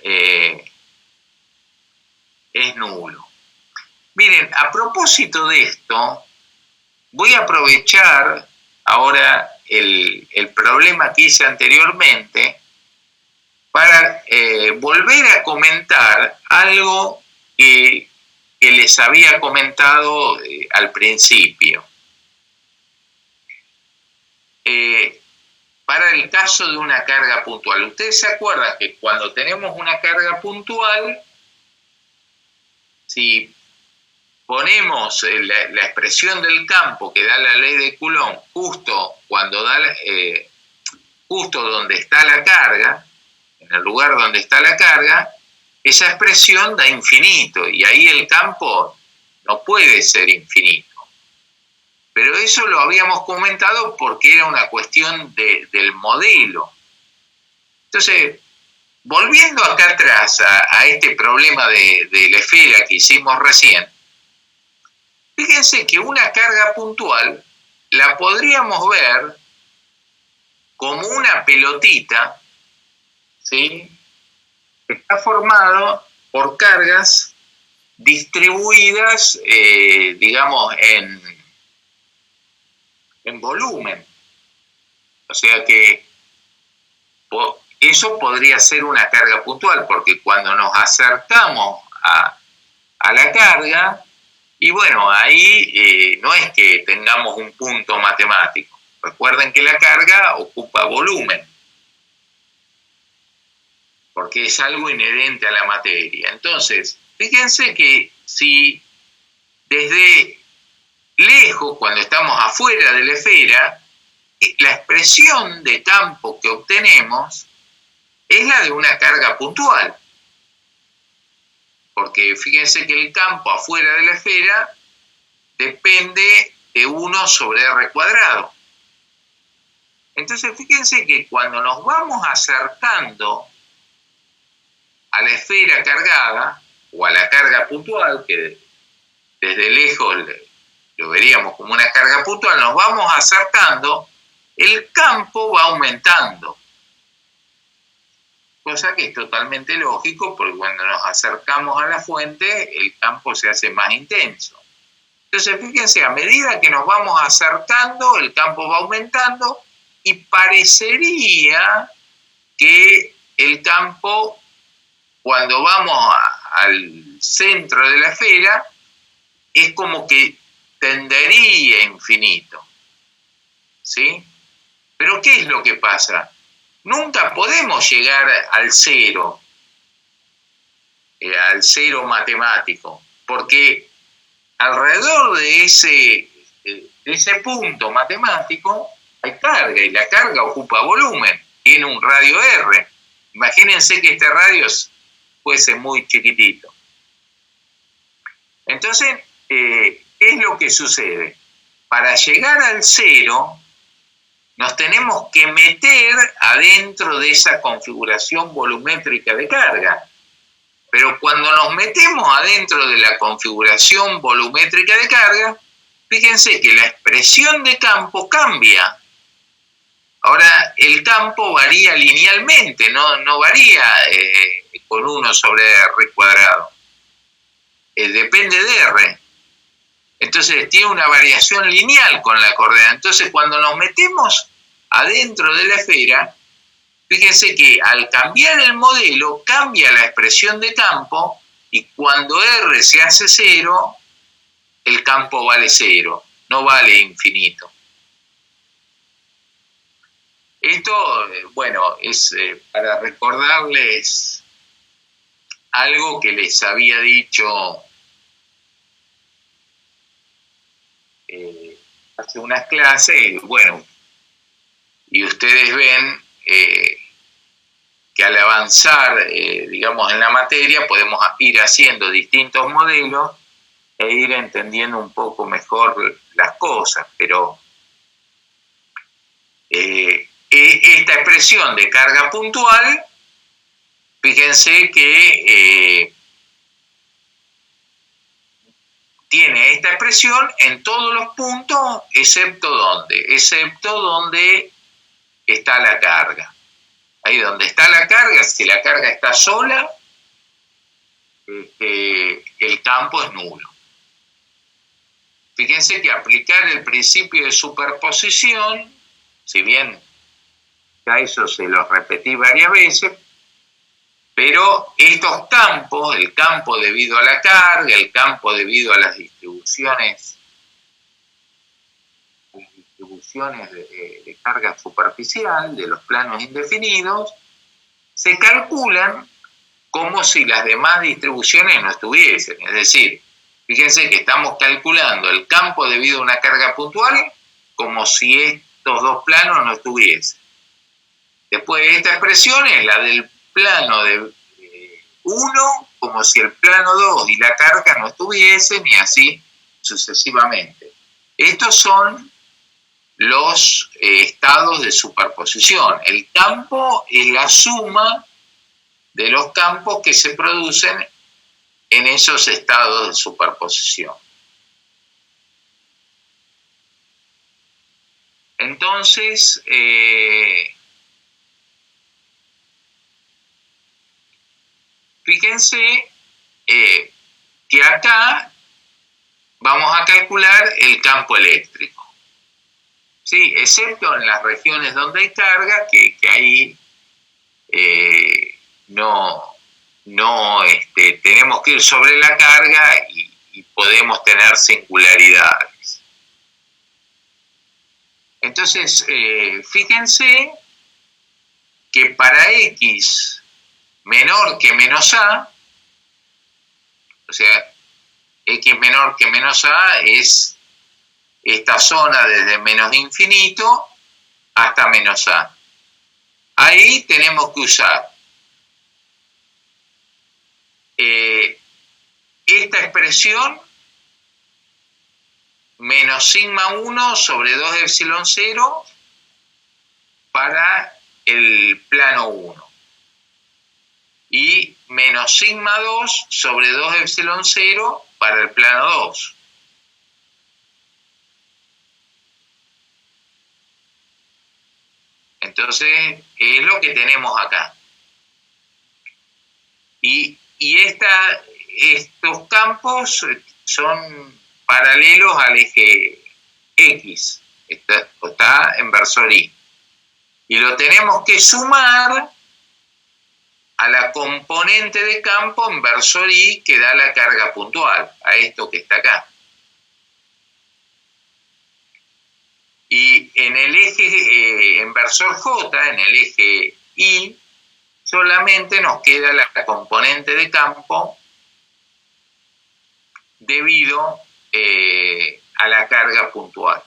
nulo. Miren, a propósito de esto, voy a aprovechar ahora el problema que hice anteriormente para volver a comentar algo que les había comentado al principio. Para el caso de una carga puntual. Ustedes se acuerdan que cuando tenemos una carga puntual, si ponemos la expresión del campo que da la ley de Coulomb justo donde está la carga, en el lugar donde está la carga, esa expresión da infinito y ahí el campo no puede ser infinito. Pero eso lo habíamos comentado porque era una cuestión del modelo. Entonces, volviendo acá atrás a este problema de la esfera que hicimos recién, fíjense que una carga puntual la podríamos ver como una pelotita, ¿sí?, que está formado por cargas distribuidas, digamos, en volumen. O sea que eso podría ser una carga puntual, porque cuando nos acercamos a la carga, y bueno, ahí no es que tengamos un punto matemático. Recuerden que la carga ocupa volumen, porque es algo inherente a la materia. Entonces, fíjense que si desde lejos, cuando estamos afuera de la esfera, la expresión de campo que obtenemos es la de una carga puntual. Porque fíjense que el campo afuera de la esfera depende de 1 sobre R cuadrado. Entonces, fíjense que cuando nos vamos acercando a la esfera cargada, o a la carga puntual, que desde lejos lo veríamos como una carga puntual, nos vamos acercando, el campo va aumentando. Cosa que es totalmente lógico, porque cuando nos acercamos a la fuente, el campo se hace más intenso. Entonces, fíjense, a medida que nos vamos acercando, el campo va aumentando y parecería que el campo, cuando vamos al centro de la esfera, es como que tendería a infinito. ¿Sí? Pero ¿qué es lo que pasa? Nunca podemos llegar al cero matemático, porque alrededor de ese punto matemático hay carga, y la carga ocupa volumen, tiene un radio R. Imagínense que este radio fuese muy chiquitito. Entonces, ¿qué es lo que sucede? Para llegar al cero, nos tenemos que meter adentro de esa configuración volumétrica de carga. Pero cuando nos metemos adentro de la configuración volumétrica de carga, fíjense que la expresión de campo cambia. Ahora, el campo varía linealmente, no varía con 1 sobre R cuadrado. Depende de R. Entonces tiene una variación lineal con la coordenada. Entonces cuando nos metemos adentro de la esfera, fíjense que al cambiar el modelo cambia la expresión de campo, y cuando R se hace 0, el campo vale 0, no vale infinito. Esto, bueno, es para recordarles algo que les había dicho hace unas clases, bueno, y ustedes ven que al avanzar, digamos, en la materia, podemos ir haciendo distintos modelos e ir entendiendo un poco mejor las cosas, pero esta expresión de carga puntual, fíjense que tiene esta expresión en todos los puntos, excepto donde está la carga. Ahí donde está la carga, si la carga está sola, el campo es nulo. Fíjense que aplicar el principio de superposición, si bien ya eso se lo repetí varias veces, pero estos campos, el campo debido a la carga, el campo debido a las distribuciones de carga superficial de los planos indefinidos, se calculan como si las demás distribuciones no estuviesen. Es decir, fíjense que estamos calculando el campo debido a una carga puntual como si estos dos planos no estuviesen. Después esta expresión es la del plano de 1, como si el plano 2 y la carga no estuviesen, y así sucesivamente. Estos son los estados de superposición. El campo es la suma de los campos que se producen en esos estados de superposición. Entonces, fíjense que acá vamos a calcular el campo eléctrico. Sí, excepto en las regiones donde hay carga, que ahí tenemos que ir sobre la carga y podemos tener singularidades. Entonces, fíjense que para X menor que menos A, o sea, X menor que menos A es esta zona desde menos infinito hasta menos A. Ahí tenemos que usar esta expresión menos sigma 1 sobre 2 epsilon 0 para el plano 1. y menos sigma 2 sobre 2 epsilon 0 para el plano 2. Entonces, es lo que tenemos acá. Y estos campos son paralelos al eje X, está en versor Y. Y lo tenemos que sumar a la componente de campo en versor Y que da la carga puntual, a esto que está acá. Y en el eje, en versor J, en el eje Y, solamente nos queda la componente de campo debido a la carga puntual,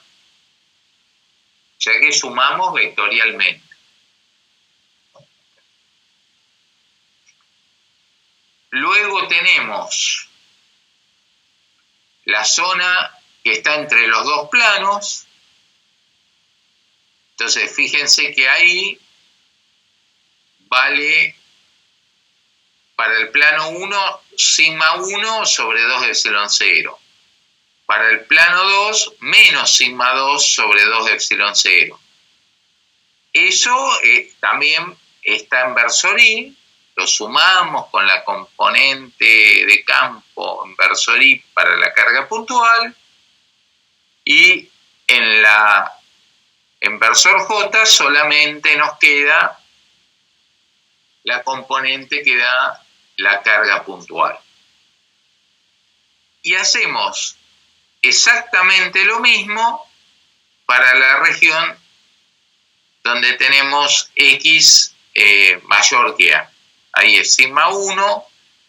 ya que sumamos vectorialmente. Luego tenemos la zona que está entre los dos planos. Entonces, fíjense que ahí vale para el plano 1 sigma 1 sobre 2 epsilon 0. Para el plano 2 menos sigma 2 sobre 2 epsilon 0. Eso también está en versor Y, lo sumamos con la componente de campo en versor Y para la carga puntual, y en versor J solamente nos queda la componente que da la carga puntual. Y hacemos exactamente lo mismo para la región donde tenemos X mayor que A. Ahí es sigma 1,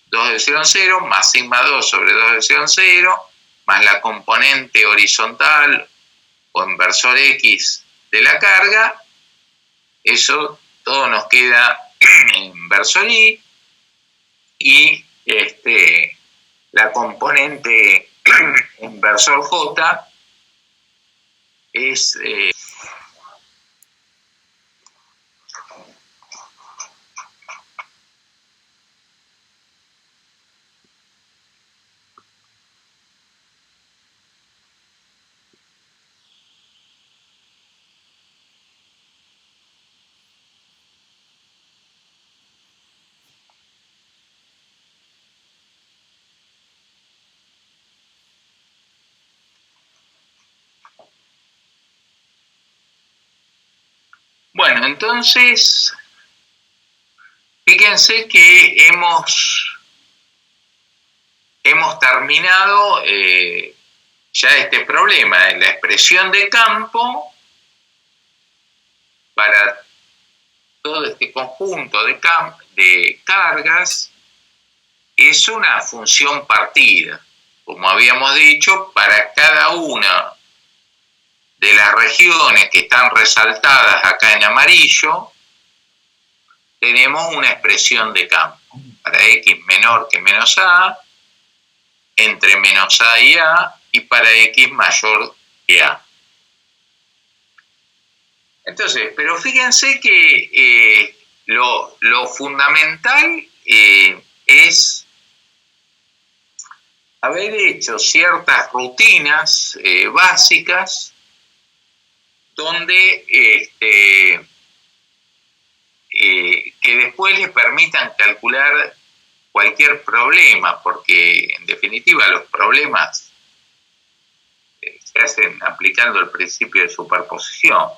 2 epsilon 0, más sigma 2 sobre 2 epsilon 0, más la componente horizontal o inversor X de la carga. Eso todo nos queda en versor Y, y la componente inversor J es bueno, entonces fíjense que hemos terminado ya este problema. La expresión de campo para todo este conjunto de cargas es una función partida. Como habíamos dicho, para cada una de las regiones que están resaltadas acá en amarillo, tenemos una expresión de campo. Para X menor que menos A, entre menos A y para X mayor que A. Entonces, pero fíjense que lo fundamental es haber hecho ciertas rutinas básicas donde que después les permitan calcular cualquier problema, porque en definitiva los problemas se hacen aplicando el principio de superposición.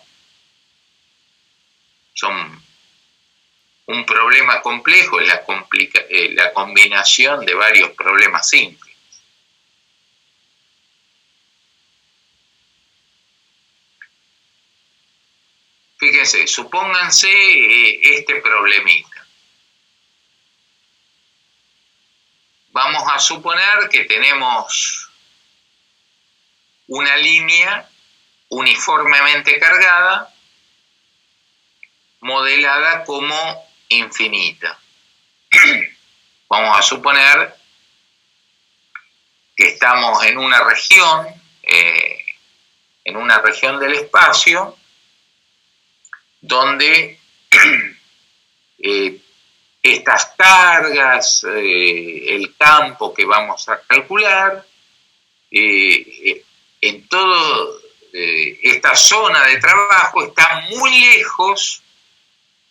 Un problema complejo es la combinación de varios problemas simples. Fíjense, supónganse este problemita. Vamos a suponer que tenemos una línea uniformemente cargada, modelada como infinita. Vamos a suponer que estamos en una región del espacio donde estas cargas, el campo que vamos a calcular, en toda esta zona de trabajo está muy lejos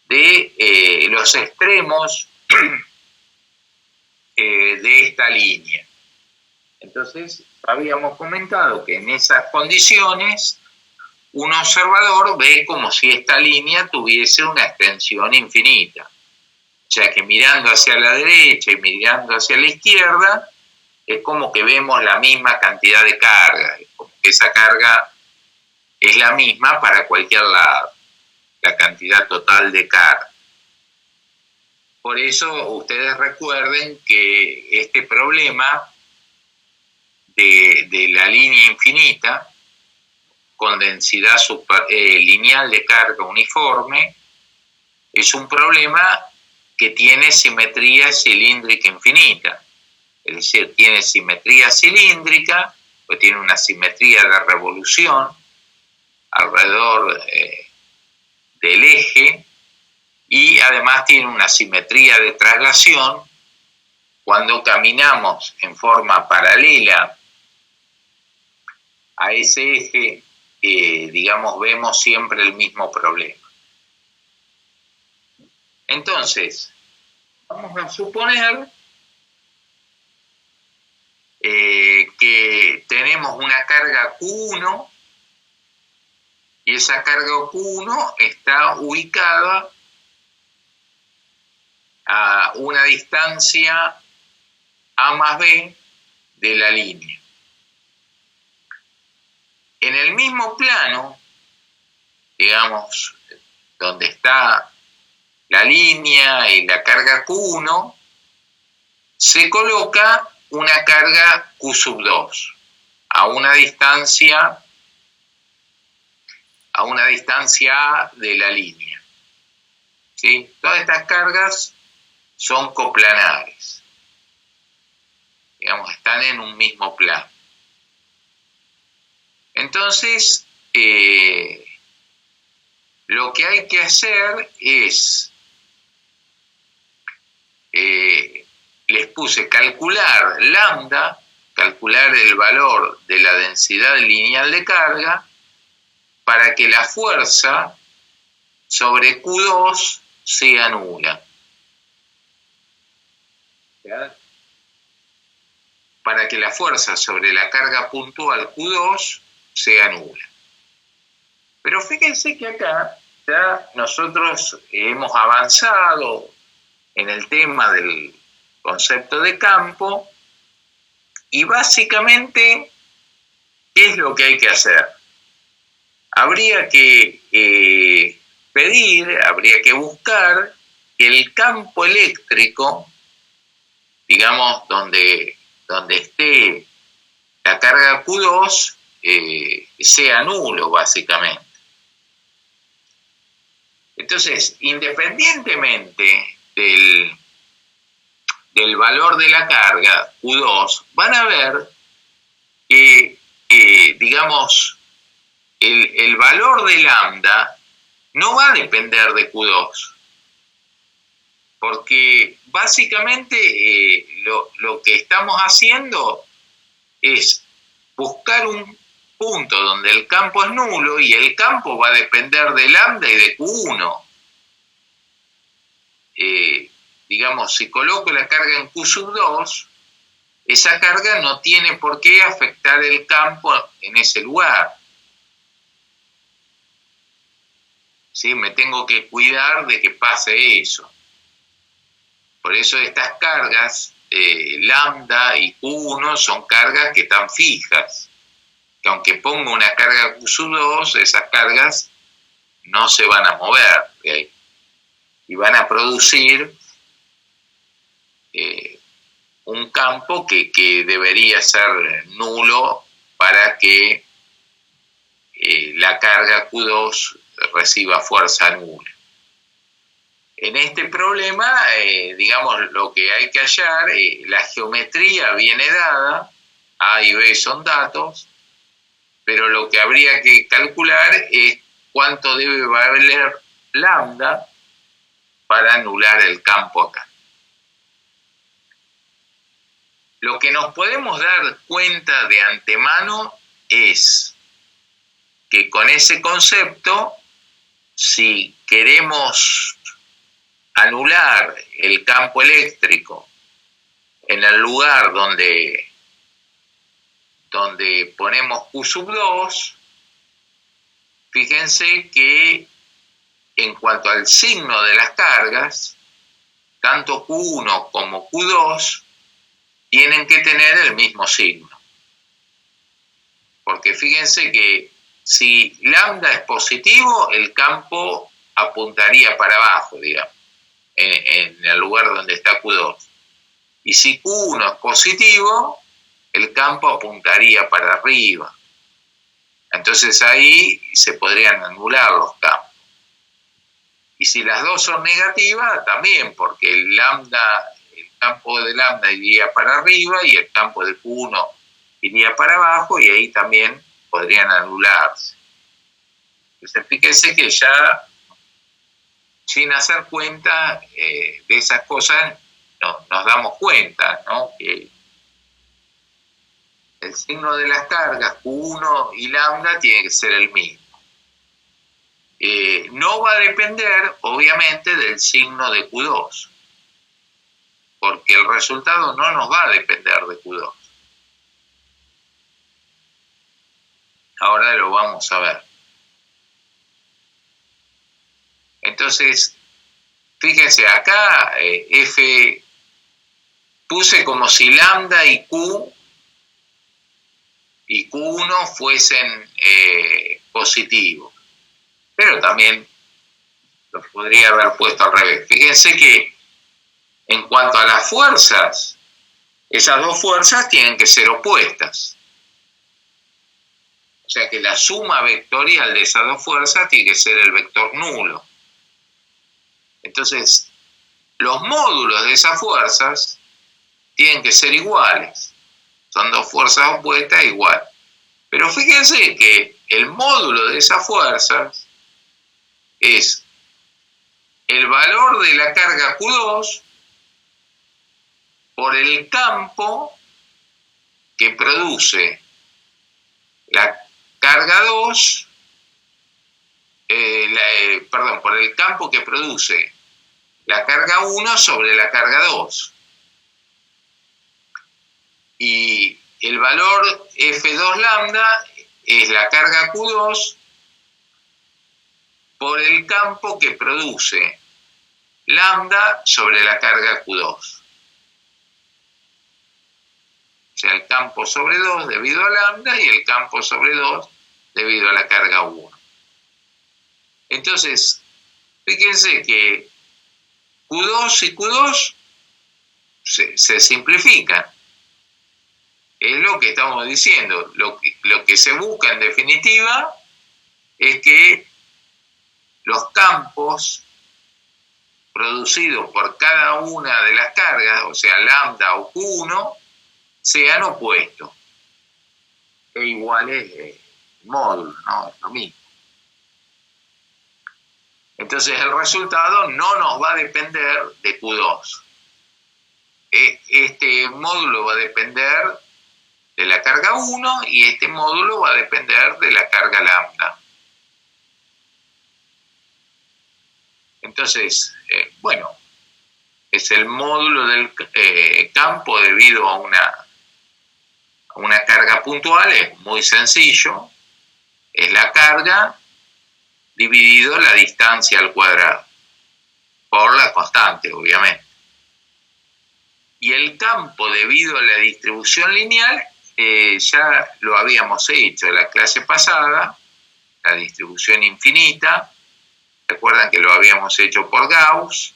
de los extremos de esta línea. Entonces, habíamos comentado que en esas condiciones un observador ve como si esta línea tuviese una extensión infinita. O sea que mirando hacia la derecha y mirando hacia la izquierda, es como que vemos la misma cantidad de carga, es como que esa carga es la misma para cualquier lado, la cantidad total de carga. Por eso ustedes recuerden que este problema de la línea infinita con densidad lineal de carga uniforme es un problema que tiene simetría cilíndrica infinita. Es decir, tiene simetría cilíndrica, pues tiene una simetría de revolución alrededor del eje, y además tiene una simetría de traslación. Cuando caminamos en forma paralela a ese eje, digamos, vemos siempre el mismo problema. Entonces, vamos a suponer que tenemos una carga Q1 y esa carga Q1 está ubicada a una distancia A más B de la línea. En el mismo plano, digamos, donde está la línea y la carga Q1, se coloca una carga Q sub 2 a una distancia A de la línea. ¿Sí? Todas estas cargas son coplanares. Digamos, están en un mismo plano. Entonces, lo que hay que hacer es, les puse calcular lambda, calcular el valor de la densidad lineal de carga para que la fuerza sobre Q2 sea nula. ¿Ya? Para que la fuerza sobre la carga puntual Q2 sea nula. Pero fíjense que acá ya nosotros hemos avanzado en el tema del concepto de campo y básicamente, ¿qué es lo que hay que hacer? Habría que habría que buscar que el campo eléctrico, digamos, donde esté la carga Q2, sea nulo, básicamente. Entonces, independientemente del valor de la carga Q2, van a ver que, digamos, el valor de lambda no va a depender de Q2, porque básicamente lo que estamos haciendo es buscar un punto donde el campo es nulo y el campo va a depender de lambda y de Q1. Digamos, si coloco la carga en Q sub 2, esa carga no tiene por qué afectar el campo en ese lugar. ¿Sí? Me tengo que cuidar de que pase eso. Por eso estas cargas, lambda y Q1, son cargas que están fijas. Que aunque ponga una carga Q sub 2, esas cargas no se van a mover de ahí. Y van a producir un campo que debería ser nulo para que la carga Q2 reciba fuerza nula. En este problema, digamos, lo que hay que hallar, la geometría viene dada, A y B son datos, pero lo que habría que calcular es cuánto debe valer lambda para anular el campo acá. Lo que nos podemos dar cuenta de antemano es que con ese concepto, si queremos anular el campo eléctrico en el lugar donde ponemos Q2, fíjense que en cuanto al signo de las cargas, tanto Q1 como Q2 tienen que tener el mismo signo. Porque fíjense que si lambda es positivo, el campo apuntaría para abajo, digamos, en el lugar donde está Q2. Y si Q1 es positivo, el campo apuntaría para arriba. Entonces ahí se podrían anular los campos. Y si las dos son negativas, también, porque el campo de lambda iría para arriba y el campo de Q1 iría para abajo, y ahí también podrían anularse. Entonces fíjense que ya, sin hacer cuenta de esas cosas, nos damos cuenta, ¿no?, que el signo de las cargas, Q1 y lambda, tiene que ser el mismo. No va a depender, obviamente, del signo de Q2, porque el resultado no nos va a depender de Q2. Ahora lo vamos a ver. Entonces, fíjense, acá F puse como si lambda y Q1 fuesen positivos. Pero también los podría haber puesto al revés. Fíjense que en cuanto a las fuerzas, esas dos fuerzas tienen que ser opuestas. O sea que la suma vectorial de esas dos fuerzas tiene que ser el vector nulo. Entonces, los módulos de esas fuerzas tienen que ser iguales. Son dos fuerzas opuestas igual. Pero fíjense que el módulo de esas fuerzas es el valor de la carga Q2 por el campo que produce la carga 2, por el campo que produce la carga 1 sobre la carga 2. Y el valor F2 lambda es la carga Q2 por el campo que produce lambda sobre la carga Q2. O sea, el campo sobre 2 debido a lambda y el campo sobre 2 debido a la carga 1. Entonces, fíjense que Q2 y Q2 se simplifican. Es lo que estamos diciendo. Lo que se busca en definitiva es que los campos producidos por cada una de las cargas, o sea, lambda o Q1, sean opuestos e iguales de módulo, ¿no? Es lo mismo. Entonces el resultado no nos va a depender de Q2. Este módulo va a depender de la carga 1 y este módulo va a depender de la carga lambda. Entonces, es el módulo del campo debido a una carga puntual. Es muy sencillo. Es la carga dividido la distancia al cuadrado, por la constante, obviamente. Y el campo debido a la distribución lineal, ya lo habíamos hecho en la clase pasada, la distribución infinita. Recuerdan que lo habíamos hecho por Gauss.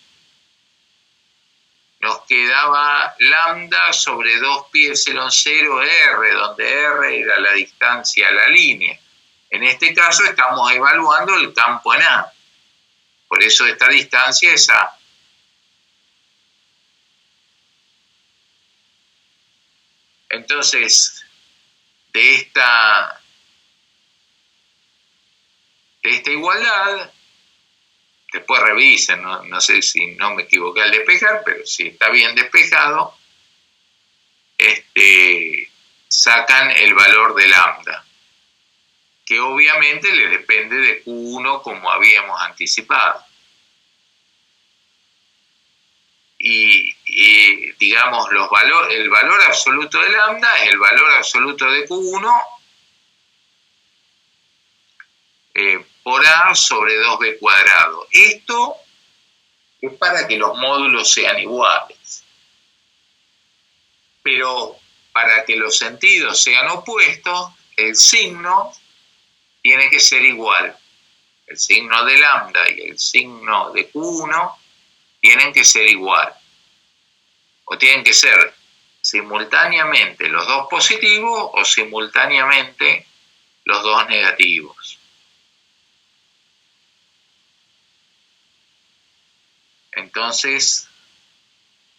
Nos quedaba lambda sobre 2πε0 r, donde r era la distancia a la línea. En este caso estamos evaluando el campo en A. Por eso esta distancia es A. Entonces, de esta igualdad, después revisen, no sé si no me equivoqué al despejar, pero si está bien despejado, sacan el valor de lambda, que obviamente le depende de Q1 como habíamos anticipado. Y digamos, el valor absoluto de lambda es el valor absoluto de Q1 por A sobre 2B cuadrado. Esto es para que los módulos sean iguales. Pero para que los sentidos sean opuestos, el signo tiene que ser igual. El signo de lambda y el signo de Q1 tienen que ser igual. O tienen que ser simultáneamente los dos positivos o simultáneamente los dos negativos. Entonces,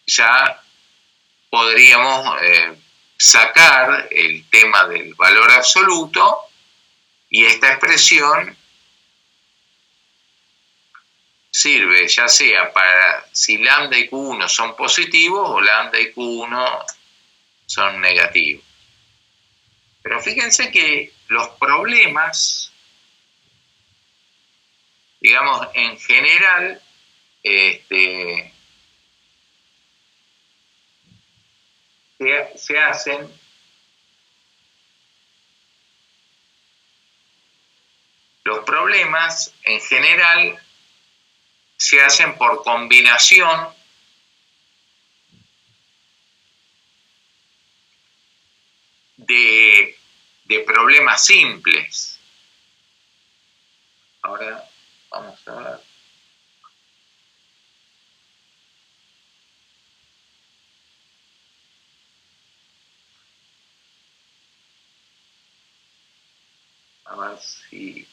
ya podríamos sacar el tema del valor absoluto y esta expresión sirve ya sea para si lambda y Q1 son positivos o lambda y Q1 son negativos. Pero fíjense que los problemas, digamos, en general, se hacen los problemas en general se hacen por combinación de problemas simples. Ahora vamos a ver. A ver si...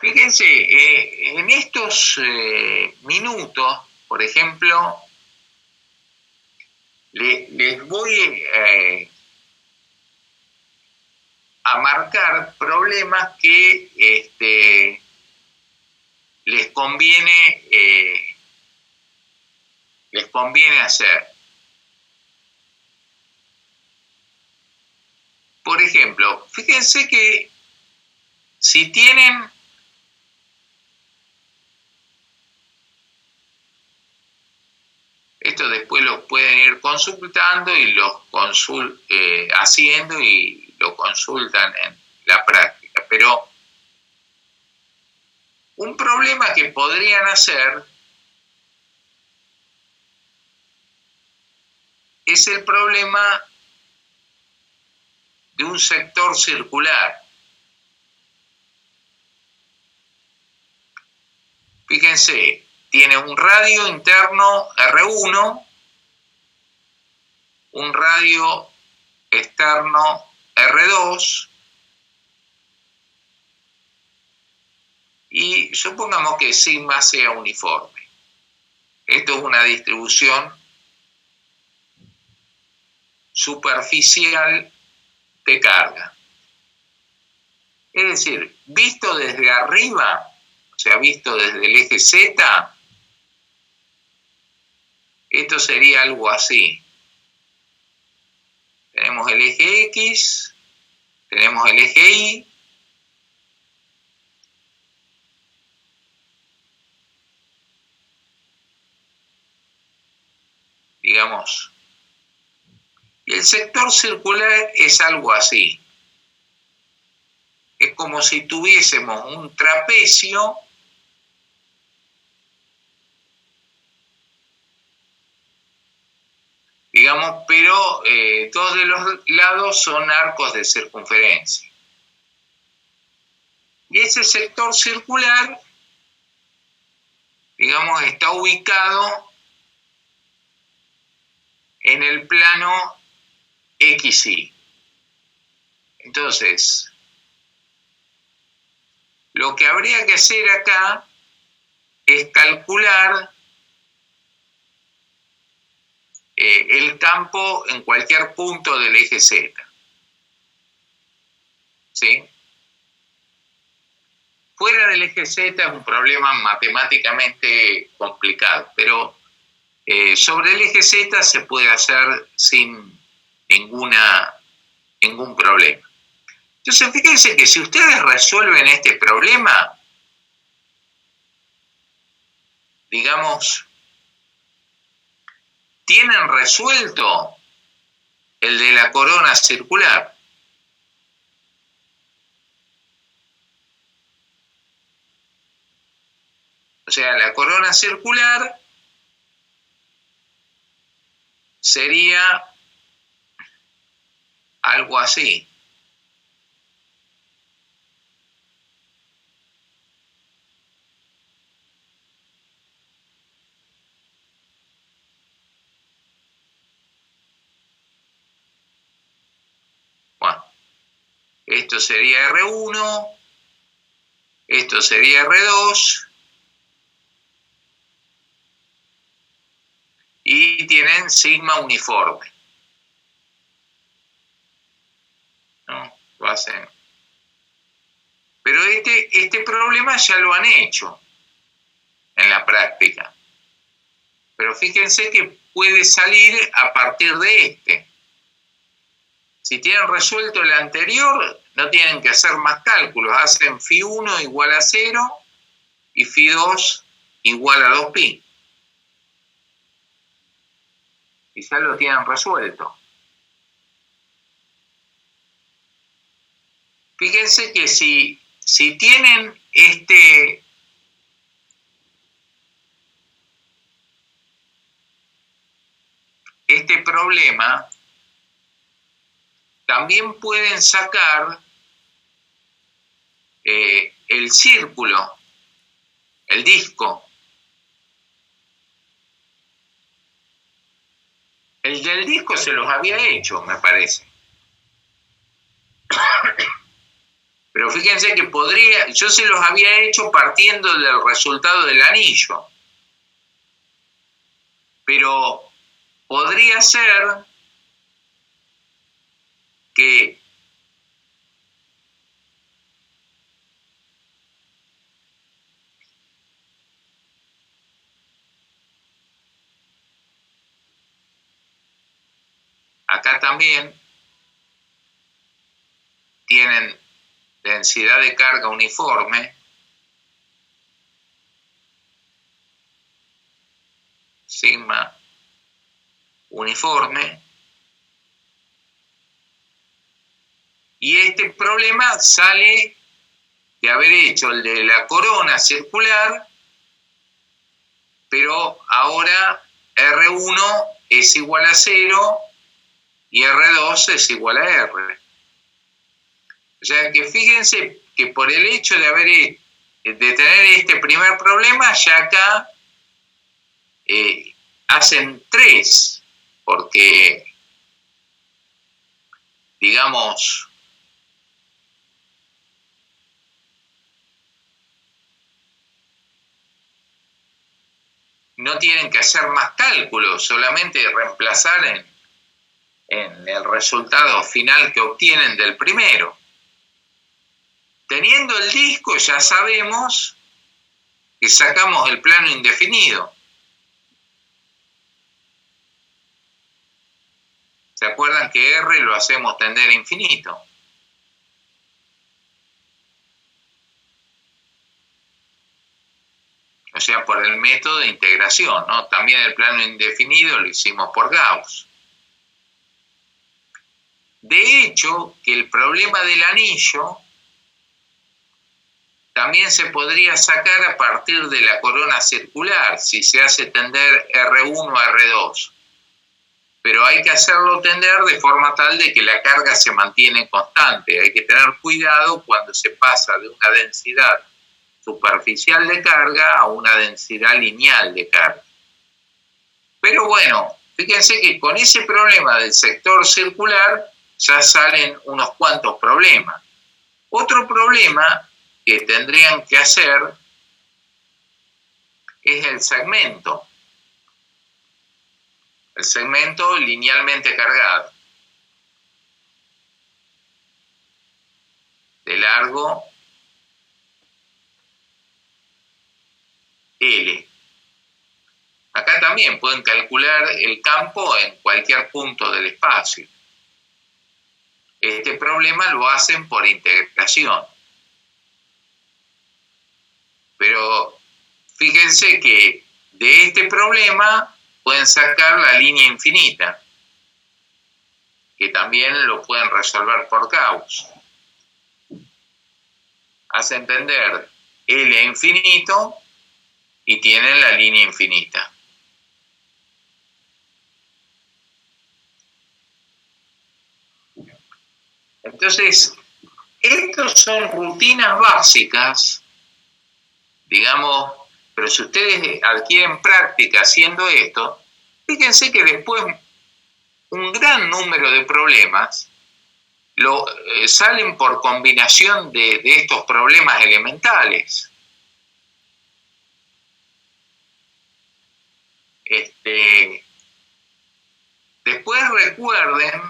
Fíjense, en estos minutos, por ejemplo, les voy a marcar problemas que les conviene hacer. Por ejemplo, fíjense que si tienen esto, después los pueden ir consultando y los haciendo y lo consultan en la práctica. Pero un problema que podrían hacer es el problema de un sector circular. Fíjense, tiene un radio interno R1, un radio externo R2, y supongamos que sigma sea uniforme. Esto es una distribución superficial de carga. Es decir, visto desde arriba, o sea, visto desde el eje Z, esto sería algo así. Tenemos el eje X, tenemos el eje Y, digamos, y el sector circular es algo así. Es como si tuviésemos un trapecio digamos, pero todos de los lados son arcos de circunferencia. Y ese sector circular, digamos, está ubicado en el plano XY. Entonces, lo que habría que hacer acá es calcular el campo en cualquier punto del eje Z. ¿sí? Fuera del eje Z es un problema matemáticamente complicado, pero sobre el eje Z se puede hacer sin ningún problema. Entonces, fíjense que si ustedes resuelven este problema, digamos, tienen resuelto el de la corona circular. O sea, la corona circular sería algo así. Bueno, esto sería R1, esto sería R2, y tienen sigma uniforme, ¿no? Lo hacen. Pero este problema ya lo han hecho en la práctica. Pero fíjense que puede salir a partir de este. Si tienen resuelto el anterior, no tienen que hacer más cálculos. Hacen φ1 igual a 0 y φ2 igual a 2pi. Y ya lo tienen resuelto. Fíjense que si tienen este problema, también pueden sacar el círculo, el disco. El del disco se los había hecho, me parece. Pero fíjense que yo se los había hecho partiendo del resultado del anillo. Pero podría ser que acá también tienen densidad de carga uniforme, sigma uniforme, y este problema sale de haber hecho el de la corona circular, pero ahora R1 es igual a 0 y R2 es igual a R. O sea que fíjense que por el hecho de tener este primer problema, ya acá hacen 3, porque, digamos, no tienen que hacer más cálculos, solamente reemplazar en el resultado final que obtienen del primero. Teniendo el disco, ya sabemos que sacamos el plano indefinido. ¿Se acuerdan que R lo hacemos tender a infinito? O sea, por el método de integración, ¿no? También el plano indefinido lo hicimos por Gauss. De hecho, que el problema del anillo también se podría sacar a partir de la corona circular, si se hace tender R1 a R2. Pero hay que hacerlo tender de forma tal de que la carga se mantiene constante. Hay que tener cuidado cuando se pasa de una densidad superficial de carga a una densidad lineal de carga. Pero bueno, fíjense que con ese problema del sector circular ya salen unos cuantos problemas. Otro problema que tendrían que hacer es el segmento linealmente cargado. de largo L. Acá también pueden calcular el campo en cualquier punto del espacio. Este problema lo hacen por integración. Pero fíjense que de este problema pueden sacar la línea infinita, que también lo pueden resolver por Gauss. Hace entender L infinito y tienen la línea infinita. Entonces, estas son rutinas básicas, digamos, pero si ustedes adquieren práctica haciendo esto, fíjense que después un gran número de problemas salen por combinación de estos problemas elementales. Después recuerden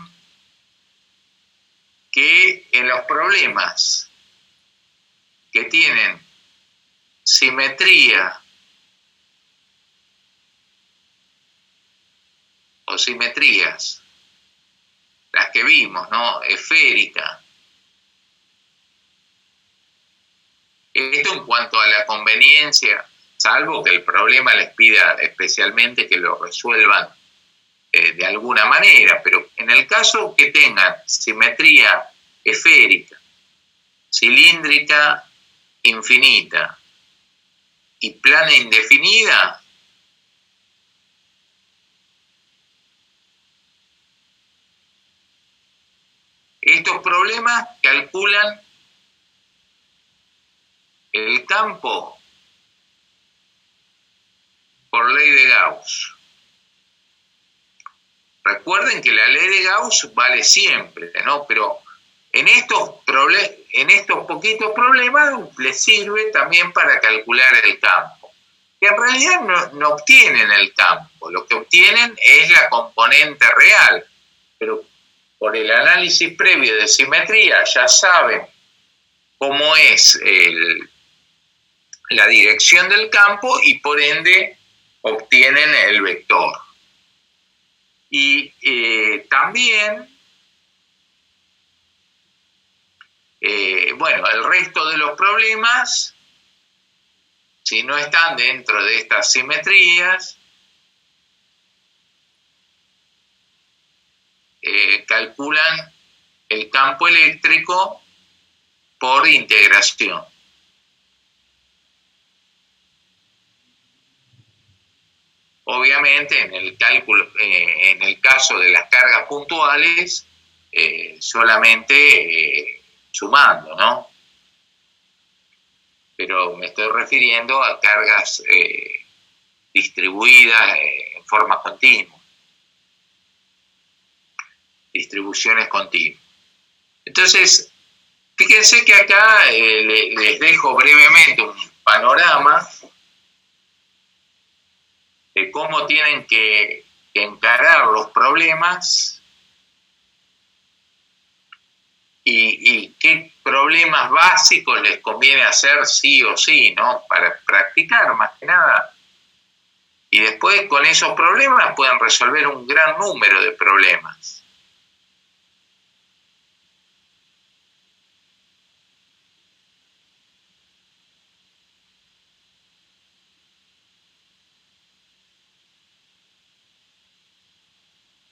que en los problemas que tienen simetría o simetrías, las que vimos, ¿no? Esférica. Esto en cuanto a la conveniencia, salvo que el problema les pida especialmente que lo resuelvan de alguna manera, pero en el caso que tengan simetría esférica, cilíndrica infinita y plana indefinida, estos problemas calculan el campo por ley de Gauss. Recuerden que la ley de Gauss vale siempre, ¿no? Pero en estos poquitos problemas les sirve también para calcular el campo. Que en realidad no obtienen el campo, lo que obtienen es la componente real, pero por el análisis previo de simetría ya saben cómo es la dirección del campo y por ende obtienen el vector. Y también, el resto de los problemas, si no están dentro de estas simetrías, calculan el campo eléctrico por integración. Obviamente, en el caso de las cargas puntuales, solamente sumando, ¿no? Pero me estoy refiriendo a cargas distribuidas en forma continua. Distribuciones continuas. Entonces, fíjense que acá les dejo brevemente un panorama de cómo tienen que encarar los problemas y qué problemas básicos les conviene hacer sí o sí, ¿no? Para practicar más que nada. Y después con esos problemas pueden resolver un gran número de problemas.